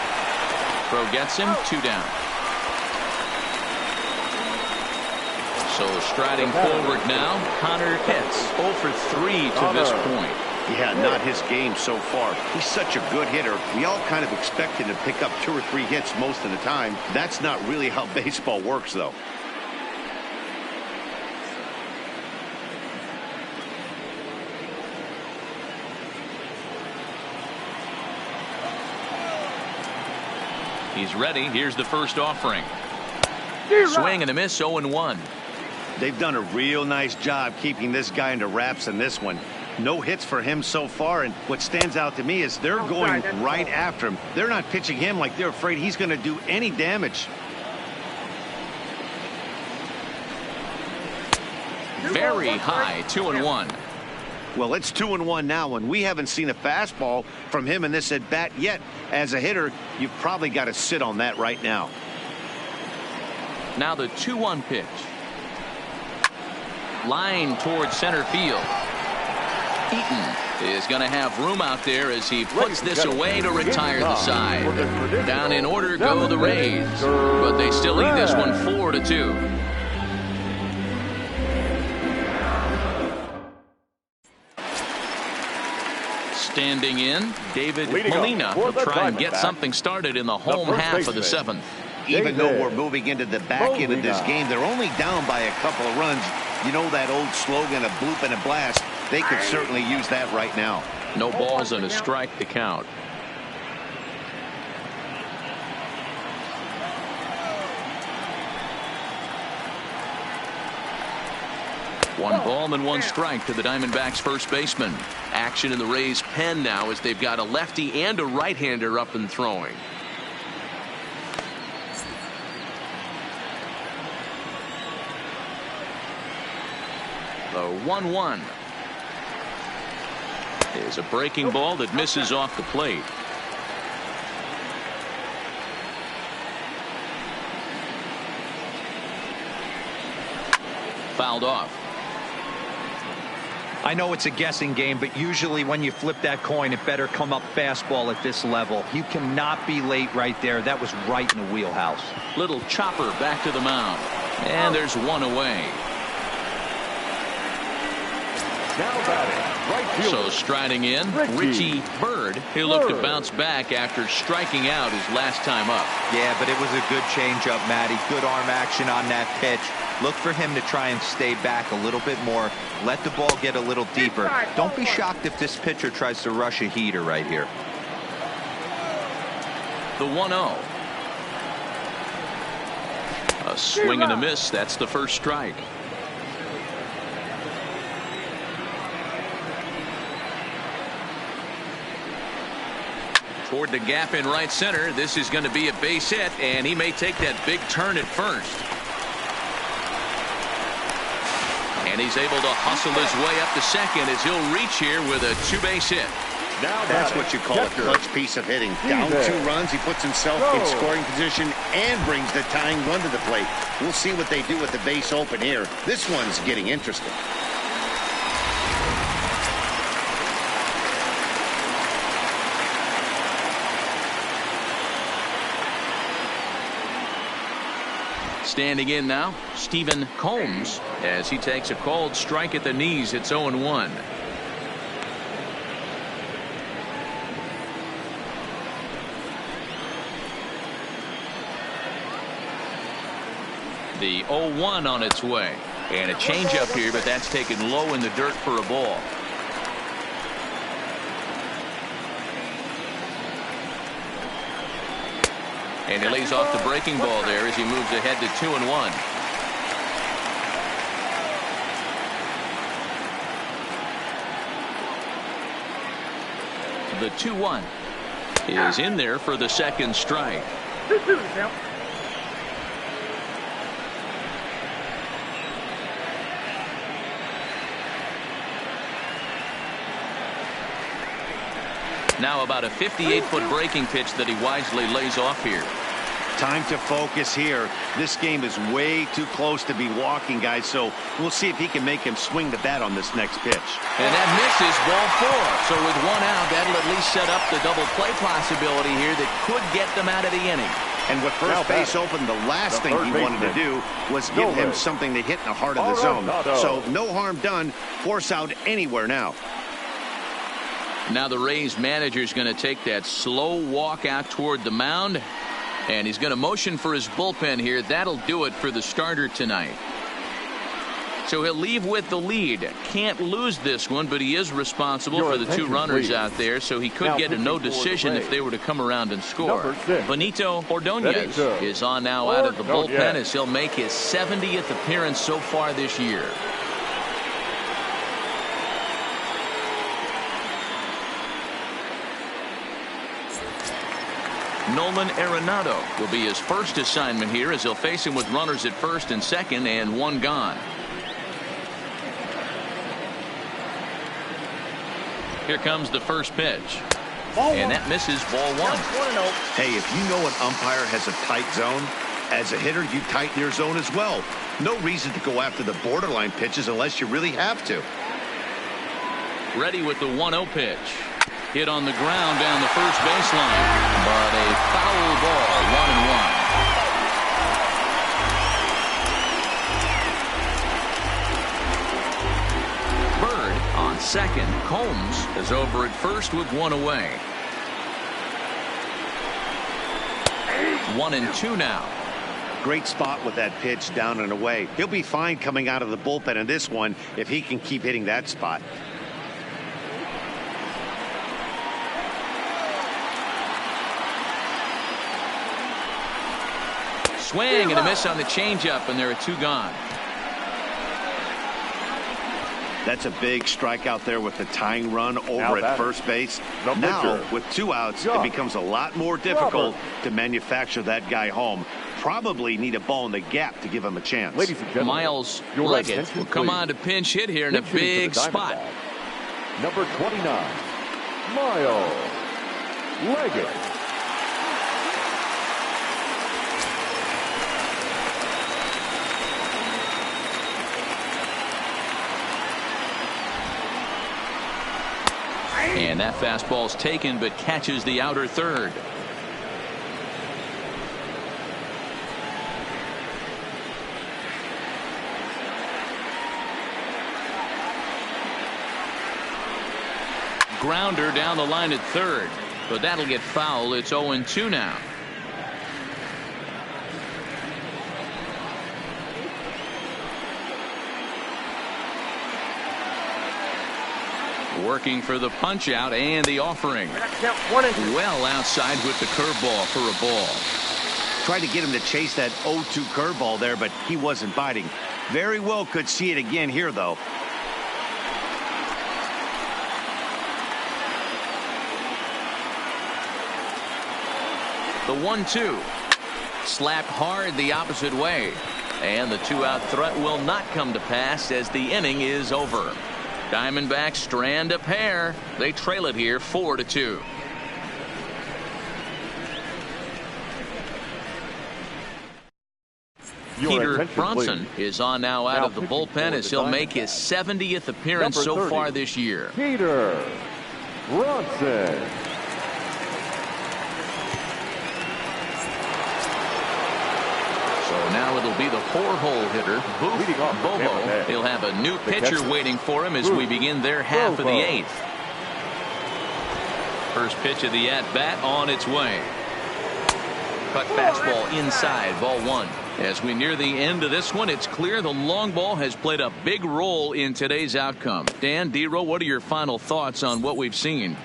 Throw gets him, 2 down. So striding forward now, Connor Pitts 0 for 3 to this point. Yeah, not his game so far. He's such a good hitter. We all kind of expect him to pick up 2 or 3 hits most of the time. That's not really how baseball works, though. He's ready. Here's the first offering. Swing and a miss, 0-1. They've done a real nice job keeping this guy into wraps in this one. No hits for him so far, and what stands out to me is they're going right after him. They're not pitching him like they're afraid he's going to do any damage. Very high, 2-1. Well, it's 2-1 now, and we haven't seen a fastball from him in this at bat yet. As a hitter, you've probably got to sit on that right now. Now the 2-1 pitch. Line towards center field. Eaton is going to have room out there as he puts this away to retire the side. Down in order go the Rays, but they still lead this one 4-2. Standing in, David Molina will try and get something started in the home half of the 7th. Even though we're moving into the back end of this game, they're only down by a couple of runs. You know that old slogan of bloop and a blast. They could certainly use that right now. No balls and a strike to count. One ball and 1 strike to the Diamondbacks first baseman. Action in the Rays pen now as they've got a lefty and a right-hander up and throwing. The 1-1 is a breaking ball that misses off the plate. fouled off. I know it's a guessing game, but usually when you flip that coin, it better come up fastball at this level. You cannot be late right there. That was right in the wheelhouse. Little chopper back to the mound. And there's one away. Now batting, right fielder. So striding in, Richie Bird. He'll look to bounce back after striking out his last time up. Yeah, but it was a good changeup, Matty. Good arm action on that pitch. Look for him to try and stay back a little bit more. Let the ball get a little deeper. Don't be shocked if this pitcher tries to rush a heater right here. The 1-0. A swing and a miss. That's the first strike. Toward the gap in right center. This is going to be a base hit, and he may take that big turn at first. And he's able to hustle his way up to second as he'll reach here with a two-base hit. Now that's what you call a clutch piece of hitting. Down 2 runs, he puts himself in scoring position and brings the tying run to the plate. We'll see what they do with the base open here. This one's getting interesting. Standing in now, Stephen Combs, as he takes a called strike at the knees. It's 0-1. The 0-1 on its way. And a changeup here, but that's taken low in the dirt for a ball. And he lays off the breaking ball there as he moves ahead to 2-1. The 2-1 is in there for the second strike. Now about a 58-foot breaking pitch that he wisely lays off here. Time to focus here. This game is way too close to be walking, guys, so we'll see if he can make him swing the bat on this next pitch. And that misses, ball 4. So with 1 out, that'll at least set up the double play possibility here that could get them out of the inning. And with first base open, the last thing he wanted to do was give him something to hit in the heart of the zone. So no harm done. Force out anywhere now. Now the Rays manager's going to take that slow walk out toward the mound. And he's going to motion for his bullpen here. That'll do it for the starter tonight. So he'll leave with the lead. Can't lose this one, but he is responsible for the 2 runners out there, so he could get a no decision if they were to come around and score. Benito Ordonez is on now out of the bullpen as he'll make his 70th appearance so far this year. Nolan Arenado will be his first assignment here as he'll face him with runners at first and second and 1 gone. Here comes the first pitch. And that misses, ball 1. Hey, if you know an umpire has a tight zone, as a hitter, you tighten your zone as well. No reason to go after the borderline pitches unless you really have to. Ready with the 1-0 pitch. Hit on the ground down the first baseline, but a foul ball, 1-1. Bird on second. Combs is over at first with 1 away. 1-2 now. Great spot with that pitch down and away. He'll be fine coming out of the bullpen in this one if he can keep hitting that spot. Swing and a miss on the changeup, and there are 2 gone. That's a big strikeout there with the tying run over at first base. Now, with 2 outs, it becomes a lot more difficult to manufacture that guy home. Probably need a ball in the gap to give him a chance. Ladies and gentlemen, Miles Leggett will come on to pinch hit here in a big spot. Number 29, Miles Leggett. And that fastball's taken but catches the outer third. Grounder down the line at third, but that'll get foul. It's 0-2 now. Working for the punch out and the offering. Well outside with the curveball for a ball. Tried to get him to chase that 0-2 curveball there, but he wasn't biting. Very well could see it again here, though. The 1-2. Slapped hard the opposite way. And the 2-out threat will not come to pass as the inning is over. Diamondbacks strand a pair. They trail it here 4-2. Peter Bronson is on now out of the bullpen as he'll make his 70th appearance so far this year. Peter Bronson. So now it'll be the 4-hole hitter, Bobo. He'll have a new pitcher waiting for him as we begin their half of the 8th. First pitch of the at-bat on its way. Cut fastball inside, ball 1. As we near the end of this one, it's clear the long ball has played a big role in today's outcome. Dan, D-Row, what are your final thoughts on what we've seen?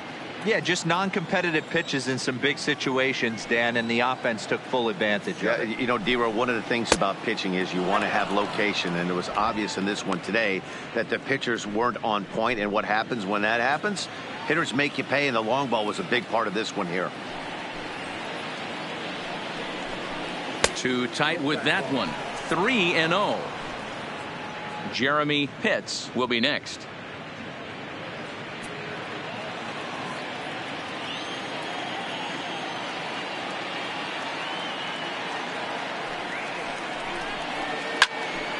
Yeah, just non-competitive pitches in some big situations, Dan, and the offense took full advantage of it. You know, D-Row, one of the things about pitching is you want to have location, and it was obvious in this one today that the pitchers weren't on point, and what happens when that happens? Hitters make you pay, and the long ball was a big part of this one here. Too tight with that one. 3-0. Jeremy Pitts will be next.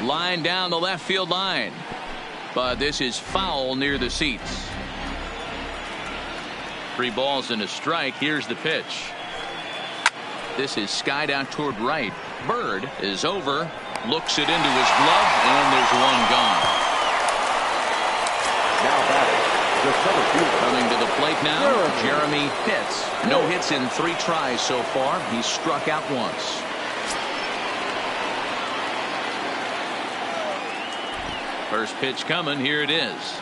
Line down the left field line, but this is foul near the seats. 3 balls and a strike. Here's the pitch. This is skied out toward right. Bird is over, looks it into his glove, and there's one gone. Now batting, the center fielder. Coming to the plate now, Jeremy Pitts. No hits in 3 tries so far. He's struck out once. First pitch coming. Here it is.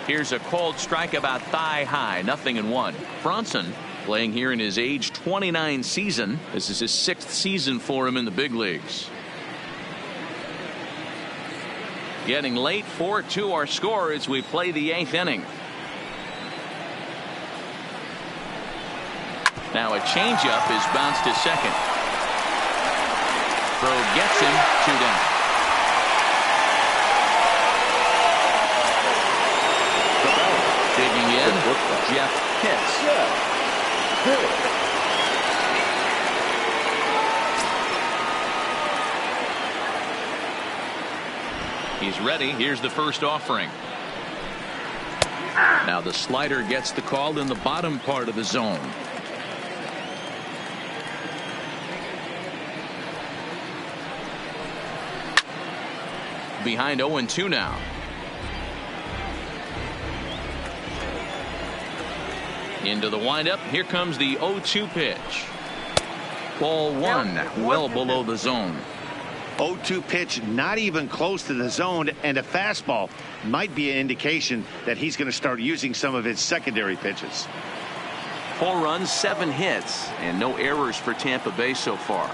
Here's a called strike about thigh high. 0-1. Bronson playing here in his age 29 season. This is his 6th season for him in the big leagues. Getting late. 4-2 our score as we play the 8th inning. Now a changeup is bounced to second. Throw gets him. 2 down. Digging in, Jeff Pitts. He's ready. Here's the first offering. Now the slider gets the call in the bottom part of the zone. Behind 0-2 now. Into the windup. Here comes the 0-2 pitch. Ball 1, well below the zone. 0-2 pitch, not even close to the zone, and a fastball might be an indication that he's going to start using some of his secondary pitches. 4 runs, 7 hits, and no errors for Tampa Bay so far.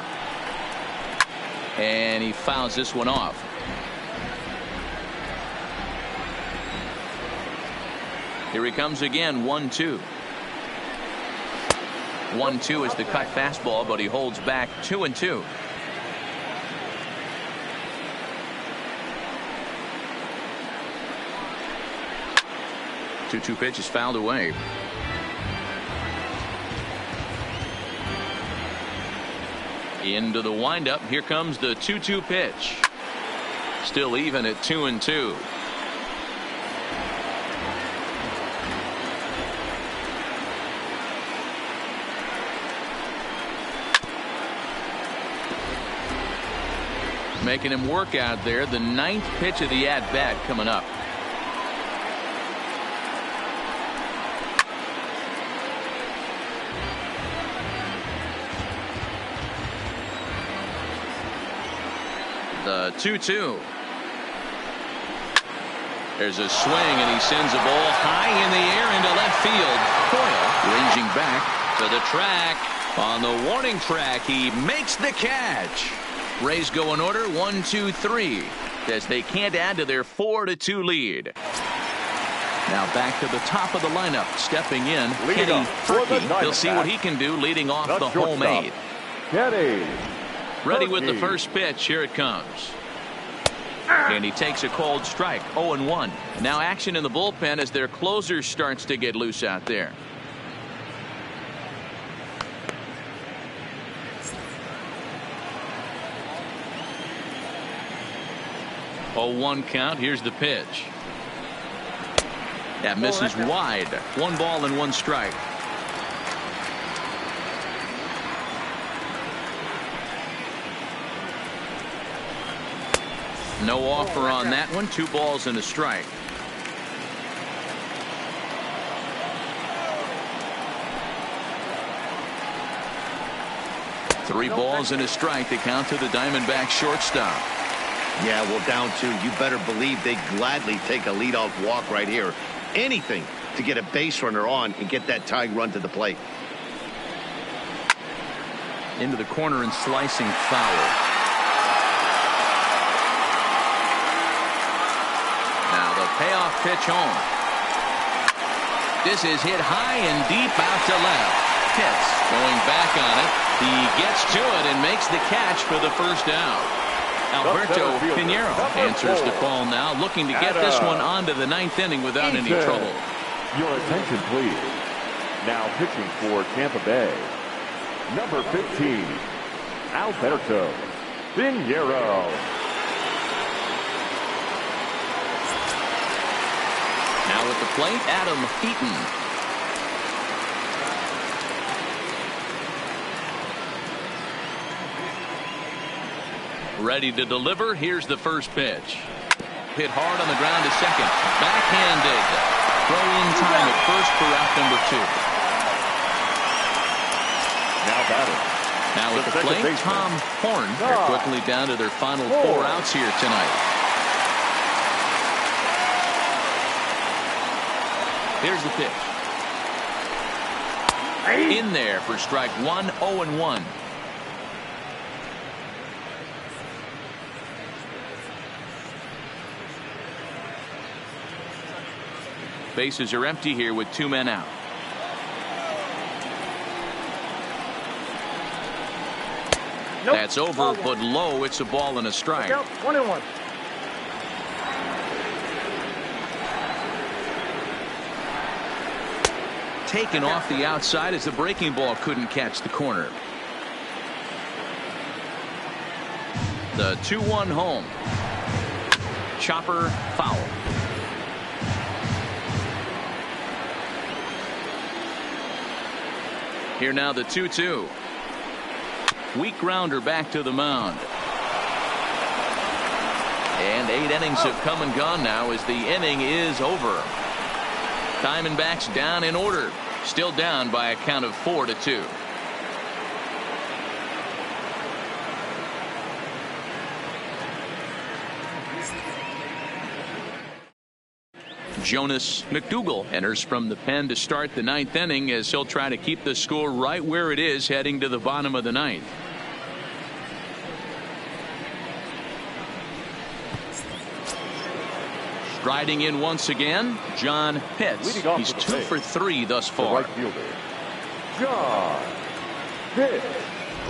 And he fouls this one off. Here he comes again. 1-2. 1-2 is the cut fastball, but he holds back. 2-2. Two pitch is fouled away. Into the windup. Here comes the 2-2 pitch. Still even at 2-2. making him work out there. The 9th pitch of the at-bat coming up. The 2-2. There's a swing, and he sends a ball high in the air into left field. Coyle ranging back to the track. On the warning track, he makes the catch. Rays go in order 1-2-3 as they can't add to their 4-2 lead. Now back to the top of the lineup, stepping in, Kenny Turkey. He'll see what he can do leading off the home 8. Kenny. Ready with the first pitch. Here it comes. And he takes a cold strike. 0-1. Now action in the bullpen as their closer starts to get loose out there. Oh, 1 count. Here's the pitch. That misses wide. 1 ball and 1 strike. No offer on that one. 2 balls and a strike. Three balls and a strike to count to the Diamondbacks shortstop. Yeah, well, down 2. You better believe they gladly take a leadoff walk right here. Anything to get a base runner on and get that tying run to the plate. Into the corner and slicing foul. Now the payoff pitch home. This is hit high and deep out to left. Pitts going back on it. He gets to it and makes the catch for the first out. Alberto Pinheiro answers the call now, looking to get this one onto the 9th inning without any trouble. Your attention, please. Now pitching for Tampa Bay, number 15, Alberto Pinheiro. Now at the plate, Adam Eaton. Ready to deliver. Here's the first pitch. Hit hard on the ground to second. Backhanded. Throw in time at first for out number 2. Now batting. Now at the plate, Tom Horn. They're quickly down to their final 4 outs here tonight. Here's the pitch. In there for strike 1, 0-1. Bases are empty here with 2 men out. Nope. That's over, but low. It's a ball and a strike. 1-1. Taken off the outside as the breaking ball couldn't catch the corner. The 2-1 home. Chopper foul. Here now the 2-2. Weak grounder back to the mound. And 8 innings have come and gone now as the inning is over. Diamondbacks down in order. Still down by a count of 4-2. Jonas McDougal enters from the pen to start the 9th inning as he'll try to keep the score right where it is heading to the bottom of the 9th. Striding in once again, John Pitts. He's 2 for 3 thus far. Right fielder, John Pitts.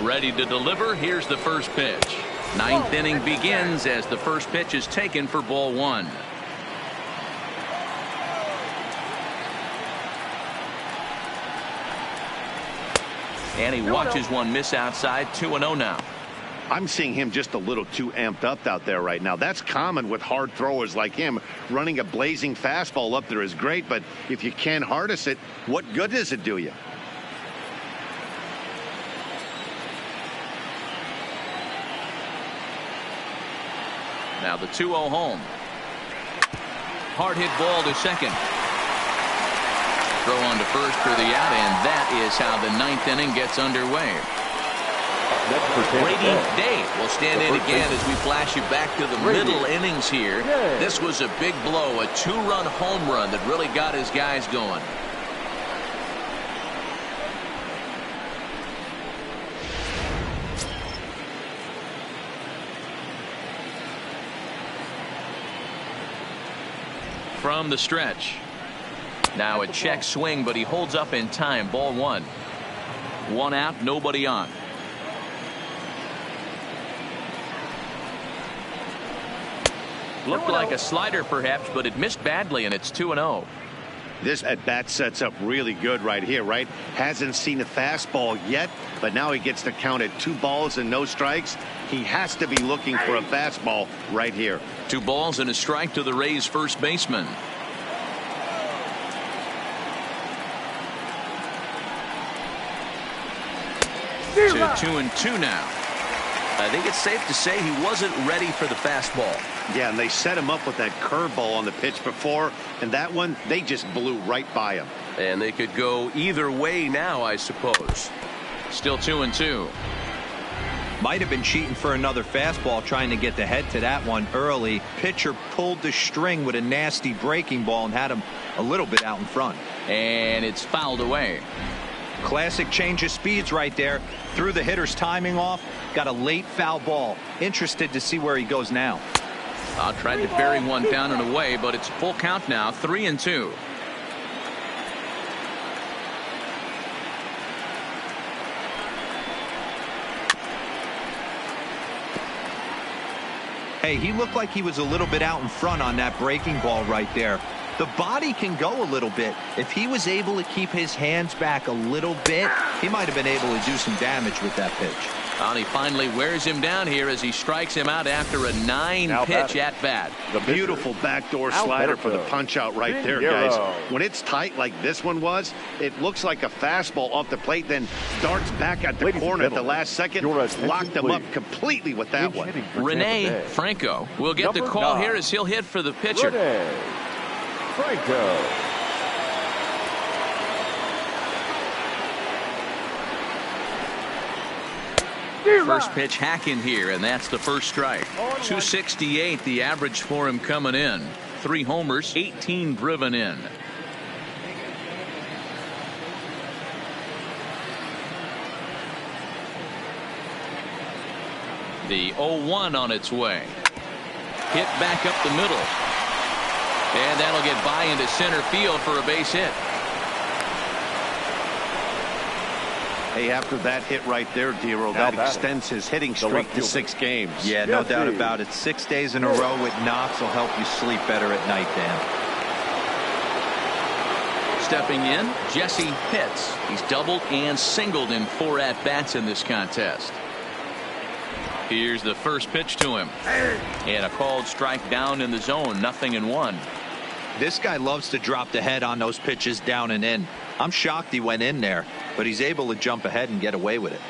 Ready to deliver. Here's the first pitch. 9th inning begins as the first pitch is taken for ball 1. And he watches one miss outside. 2-0 now. I'm seeing him just a little too amped up out there right now. That's common with hard throwers like him. Running a blazing fastball up there is great, but if you can't harness it, what good does it do you? Now the 2-0 home. Hard hit ball to second. Throw on to first for the out, and that is how the 9th inning gets underway. Brady Day will stand in again as we flash you back to the middle innings here. This was a big blow, a 2-run home run that really got his guys going. From the stretch. Now a check swing, but he holds up in time. Ball 1. 1 out, nobody on. Looked like a slider perhaps, but it missed badly, and it's 2-0. This at bat sets up really good right here, right? Hasn't seen a fastball yet, but now he gets to count at 2 balls and no strikes. He has to be looking for a fastball right here. 2 balls and a strike to the Rays first baseman. To 2-2 now. I think it's safe to say he wasn't ready for the fastball. Yeah, and they set him up with that curveball on the pitch before, and that one, they just blew right by him. And they could go either way now, I suppose. Still 2-2. Might have been cheating for another fastball, trying to get the head to that one early. Pitcher pulled the string with a nasty breaking ball and had him a little bit out in front. And it's fouled away. Classic change of speeds right there. Threw the hitter's timing off. Got a late foul ball. Interested to see where he goes now. Tried to bury one down and away, but it's full count now. 3-2. Hey, he looked like he was a little bit out in front on that breaking ball right there. The body can go a little bit. If he was able to keep his hands back a little bit, he might have been able to do some damage with that pitch. And he finally wears him down here as he strikes him out after a 9-pitch at bat. The beautiful backdoor slider for the punch out right there, guys. When it's tight like this one was, it looks like a fastball off the plate, then darts back at the corner at the last second. Locked him up completely with that one. Rene Franco will get the call here as he'll hit for the pitcher. Franco. First pitch hacking here, and that's the first strike. 268 the average for him coming in. 3 homers, 18 driven in. The 0-1 on its way. Hit back up the middle. And that'll get by into center field for a base hit. Hey, after that hit right there, Dero, that extends his hitting streak to 6 games. Yeah, no doubt about it. 6 days in a row with knocks will help you sleep better at night, Dan. Stepping in, Jesse Pitts. He's doubled and singled in 4 at-bats in this contest. Here's the first pitch to him. And a called strike down in the zone, 0-1. This guy loves to drop the head on those pitches down and in. I'm shocked he went in there, but he's able to jump ahead and get away with it.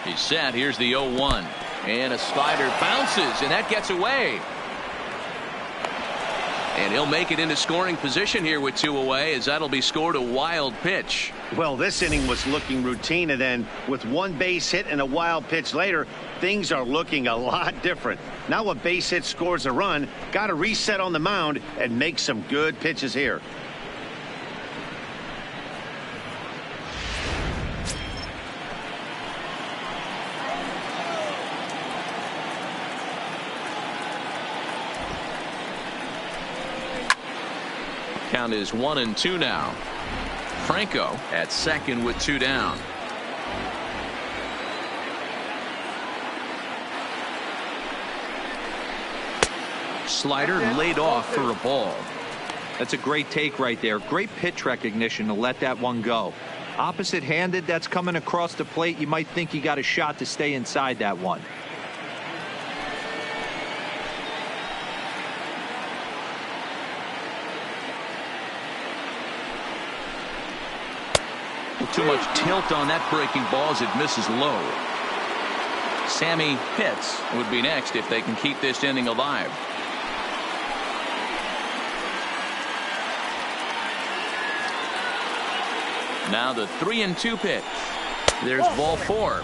He's set. Here's the 0-1. And a slider bounces, and that gets away. And he'll make it into scoring position here with 2 away, as that'll be scored a wild pitch. Well, this inning was looking routine, and then with 1 base hit and a wild pitch later, things are looking a lot different. Now a base hit scores a run, got to reset on the mound and make some good pitches here. Count is 1-2 now. Franco at second with 2 down. Slider laid off for a ball. That's a great take right there. Great pitch recognition to let that one go. Opposite handed, that's coming across the plate. You might think he got a shot to stay inside that one. Too much tilt on that breaking ball as it misses low. Sammy Pitts would be next if they can keep this inning alive. Now the 3-2 pitch. There's ball 4.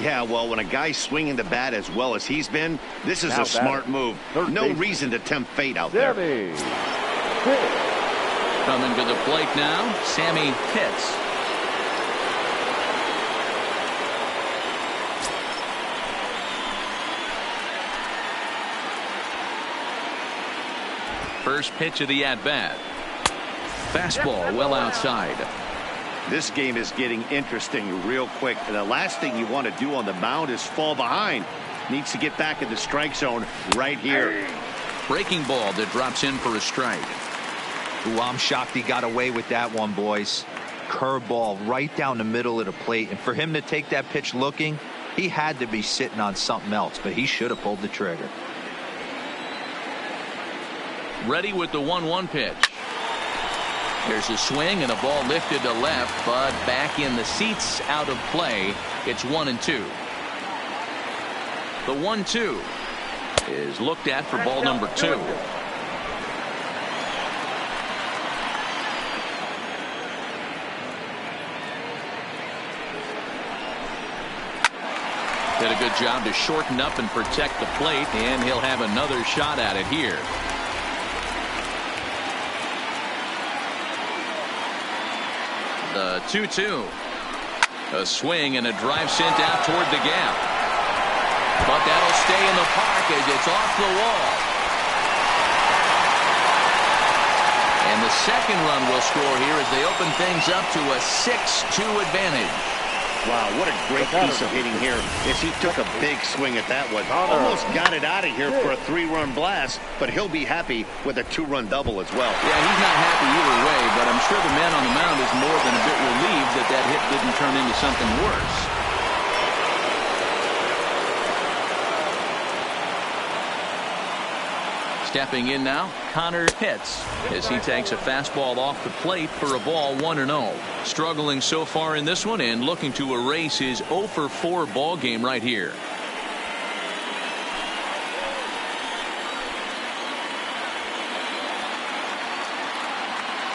Yeah, well, when a guy's swinging the bat as well as he's been, this is a smart move. No reason to tempt fate out there. Coming to the plate now, Sammy Pitts. First pitch of the at-bat. Fastball well outside. This game is getting interesting real quick. And the last thing you want to do on the mound is fall behind. Needs to get back in the strike zone right here. Breaking ball that drops in for a strike. Ooh, I'm shocked he got away with that one, boys. Curveball right down the middle of the plate. And for him to take that pitch looking, he had to be sitting on something else, but he should have pulled the trigger. Ready with the 1-1 pitch. There's a swing and a ball lifted to left, but back in the seats, out of play. It's 1-2. The 1-2 is looked at for ball number 2. Did a good job to shorten up and protect the plate, and he'll have another shot at it here. The 2-2. A swing and a drive sent out toward the gap. But that'll stay in the park as it's off the wall. And the second run will score here as they open things up to a 6-2 advantage. Wow, what a great piece of hitting here as he took a big swing at that one. Almost got it out of here for a 3-run blast, but he'll be happy with a 2-run double as well. Yeah, he's not happy either way, but I'm sure the man on the mound is more than a bit relieved that that hit didn't turn into something worse. Stepping in now, Connor Pitts, as he takes a fastball off the plate for a ball 1-0. Struggling so far in this one and looking to erase his 0-for-4 ball game right here.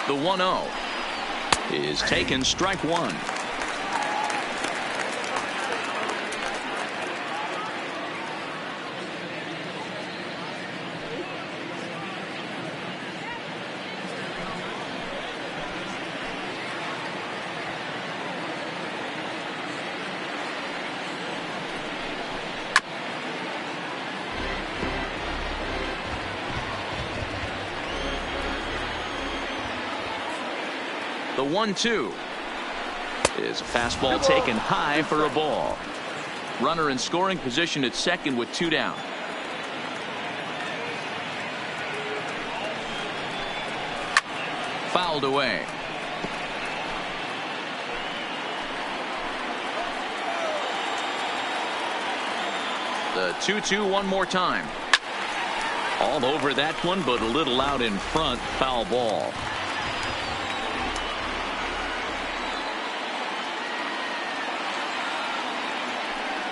The 1-0 is taken, strike 1. The 1-2 is a fastball taken high for a ball. Runner in scoring position at second with 2 down. Fouled away. The 2-2 one more time. All over that one, but a little out in front. Foul ball.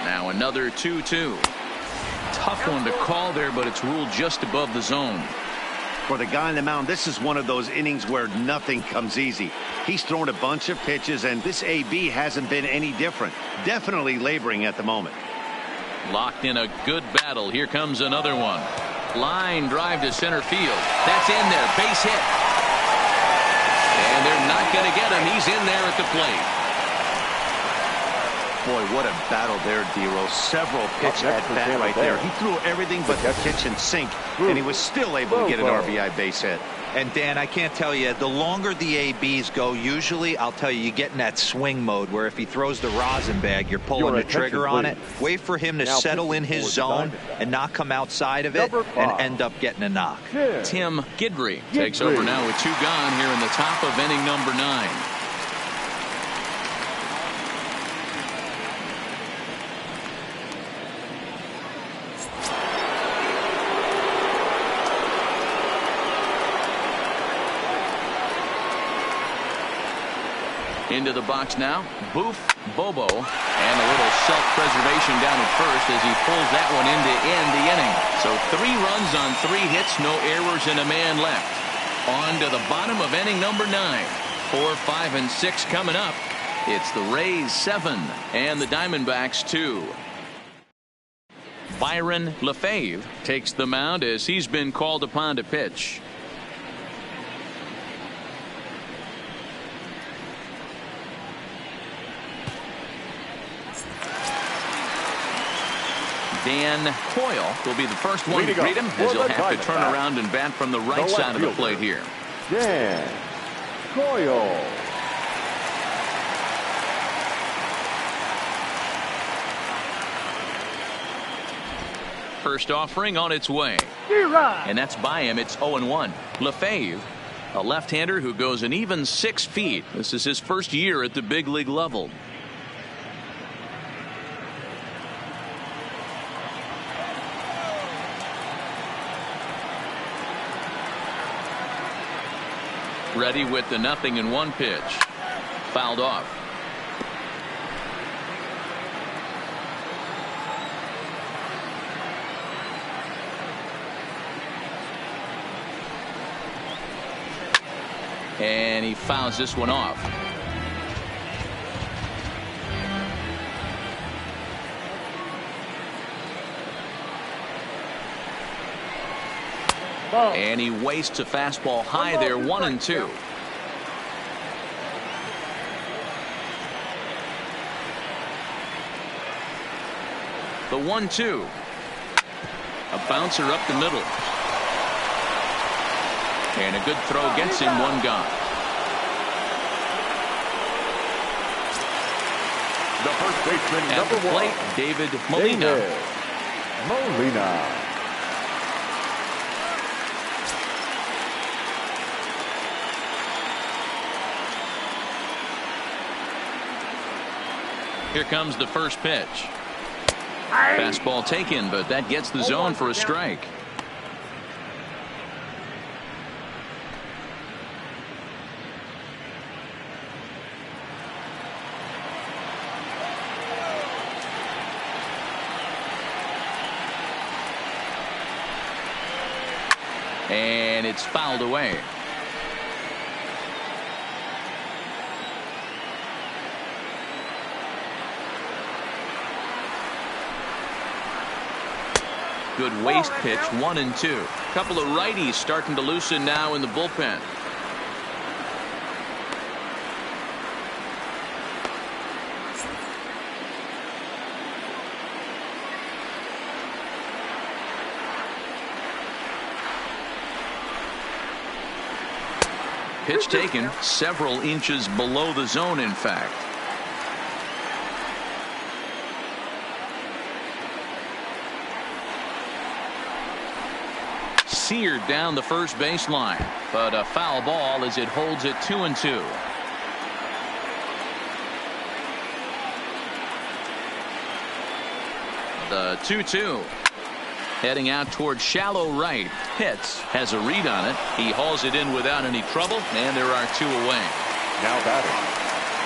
Now another 2-2. Tough one to call there, but it's ruled just above the zone. For the guy on the mound, this is one of those innings where nothing comes easy. He's thrown a bunch of pitches, and this AB hasn't been any different. Definitely laboring at the moment. Locked in a good battle. Here comes another one. Line drive to center field. That's in there. Base hit. And they're not going to get him. He's in there at the plate. Boy, what a battle there, D-Roll. Several pitch at bat right there. He threw everything but the kitchen sink, and he was still able to get an RBI base hit. And Dan, I can't tell you, the longer the ABs go, usually, I'll tell you, you get in that swing mode where if he throws the rosin bag, you're pulling the trigger on it. Wait for him to settle in his zone and not come outside of it and end up getting a knock. Tim Guidry takes over now with 2 gone here in the top of inning number 9. Into the box now, Boof Bobo, and a little self-preservation down at first as he pulls that one in to end the inning. So 3 runs on 3 hits, no errors, and a man left. On to the bottom of inning number 9. 4, 5, and 6 coming up. It's the Rays 7 and the Diamondbacks 2. Byron LeFave takes the mound as he's been called upon to pitch. Dan Coyle will be the first one to greet him as he'll have to turn around and bat from the right side of the plate here. Dan Coyle. First offering on its way. And that's by him. It's 0-1. LeFave, a left-hander who goes an even 6 feet. This is his first year at the big league level. Ready with the 0-1 pitch. Fouled off. And he fouls this one off. And he wastes a fastball high there, 1-2. The 1-2. A bouncer up the middle. And a good throw gets him, 1 gone. The first baseman, at number the plate, 1, David Molina. David Molina. Here comes the first pitch. Fastball taken, but that gets the zone for a strike. And it's fouled away. Good waist pitch, 1-2. Couple of righties starting to loosen now in the bullpen. Pitch taken several inches below the zone, in fact. Seared down the first baseline, but a foul ball as it holds it 2-2. The 2-2. Heading out towards shallow right. Pitts has a read on it. He hauls it in without any trouble, and there are 2 away. Now batting,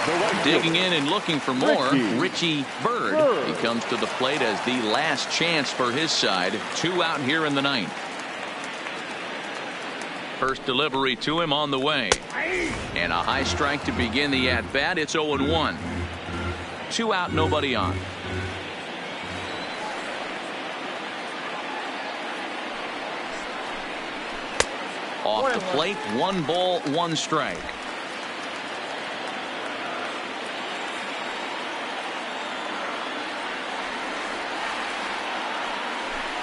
the right digging fielder, in and looking for more, Richie Bird. He comes to the plate as the last chance for his side. 2 out here in the 9th. First delivery to him on the way. And a high strike to begin the at-bat. It's 0-1. 2 out, nobody on. Off the plate, 1 ball, 1 strike.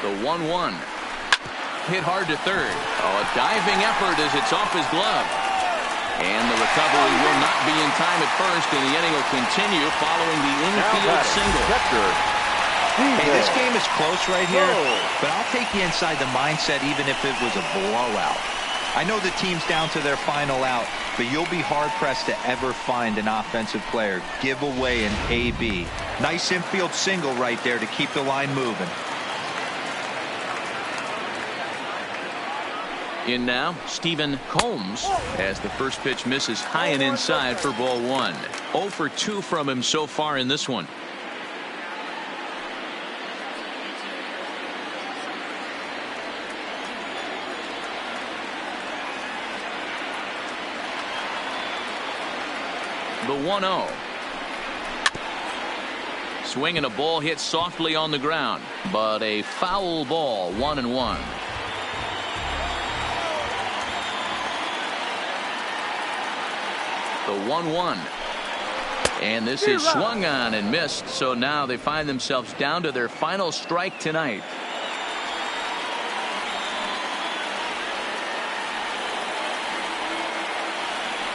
The 1-1. Hit hard to third. Oh, a diving effort as it's off his glove. And the recovery will not be in time at first, and the inning will continue following the infield single. Hey, this game is close right here, but I'll take you inside the mindset even if it was a blowout. I know the team's down to their final out, but you'll be hard-pressed to ever find an offensive player give away an AB. Nice infield single right there to keep the line moving. In now, Stephen Combs as the first pitch misses high and inside for ball 1. 0 for 2 from him so far in this one. The 1-0. Swing and a ball hit softly on the ground, but a foul ball. 1-1. The 1-1. And this is swung on and missed, so now they find themselves down to their final strike tonight.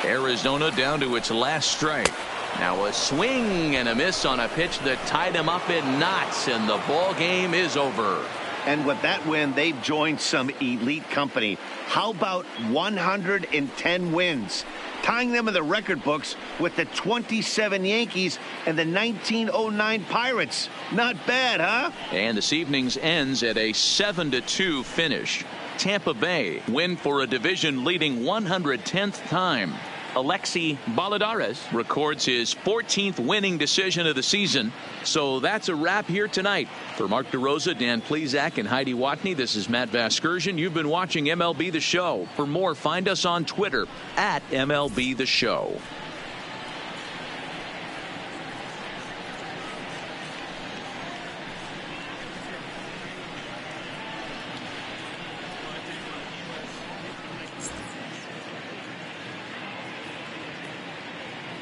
Arizona down to its last strike. Now a swing and a miss on a pitch that tied him up in knots, and the ball game is over. And with that win, they've joined some elite company. How about 110 wins? Tying them in the record books with the 27 Yankees and the 1909 Pirates. Not bad, huh? And this evening's ends at a 7-2 finish. Tampa Bay win for a division-leading 110th time. Alexi Balladares records his 14th winning decision of the season. So that's a wrap here tonight. For Mark DeRosa, Dan Plesac, and Heidi Watney, this is Matt Vasgersian. You've been watching MLB The Show. For more, find us on Twitter at MLB The Show.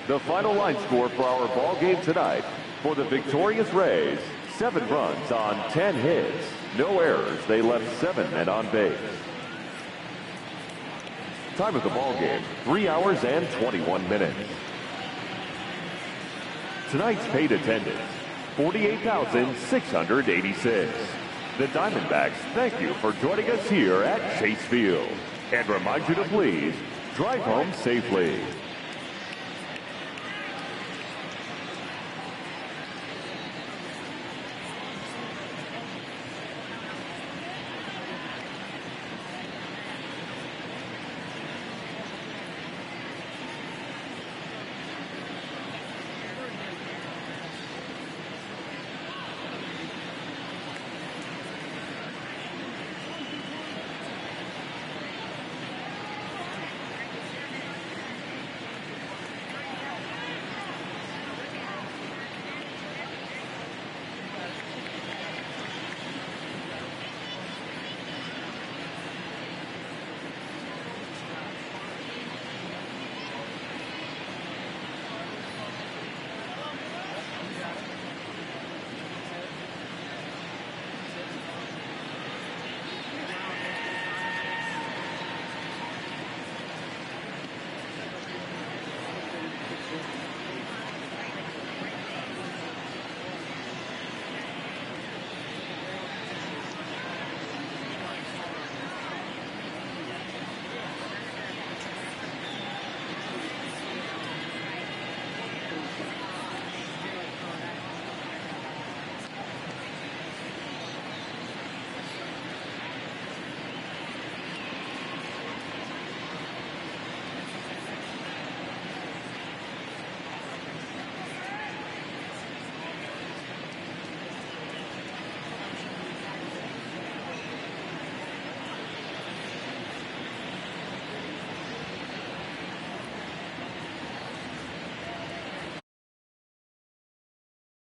The final line score for our ball game tonight: for the victorious Rays, 7 runs on 10 hits, no errors. They left 7 men on base. Time of the ball game: 3 hours and 21 minutes. Tonight's paid attendance: 48,686. The Diamondbacks thank you for joining us here at Chase Field and remind you to please drive home safely.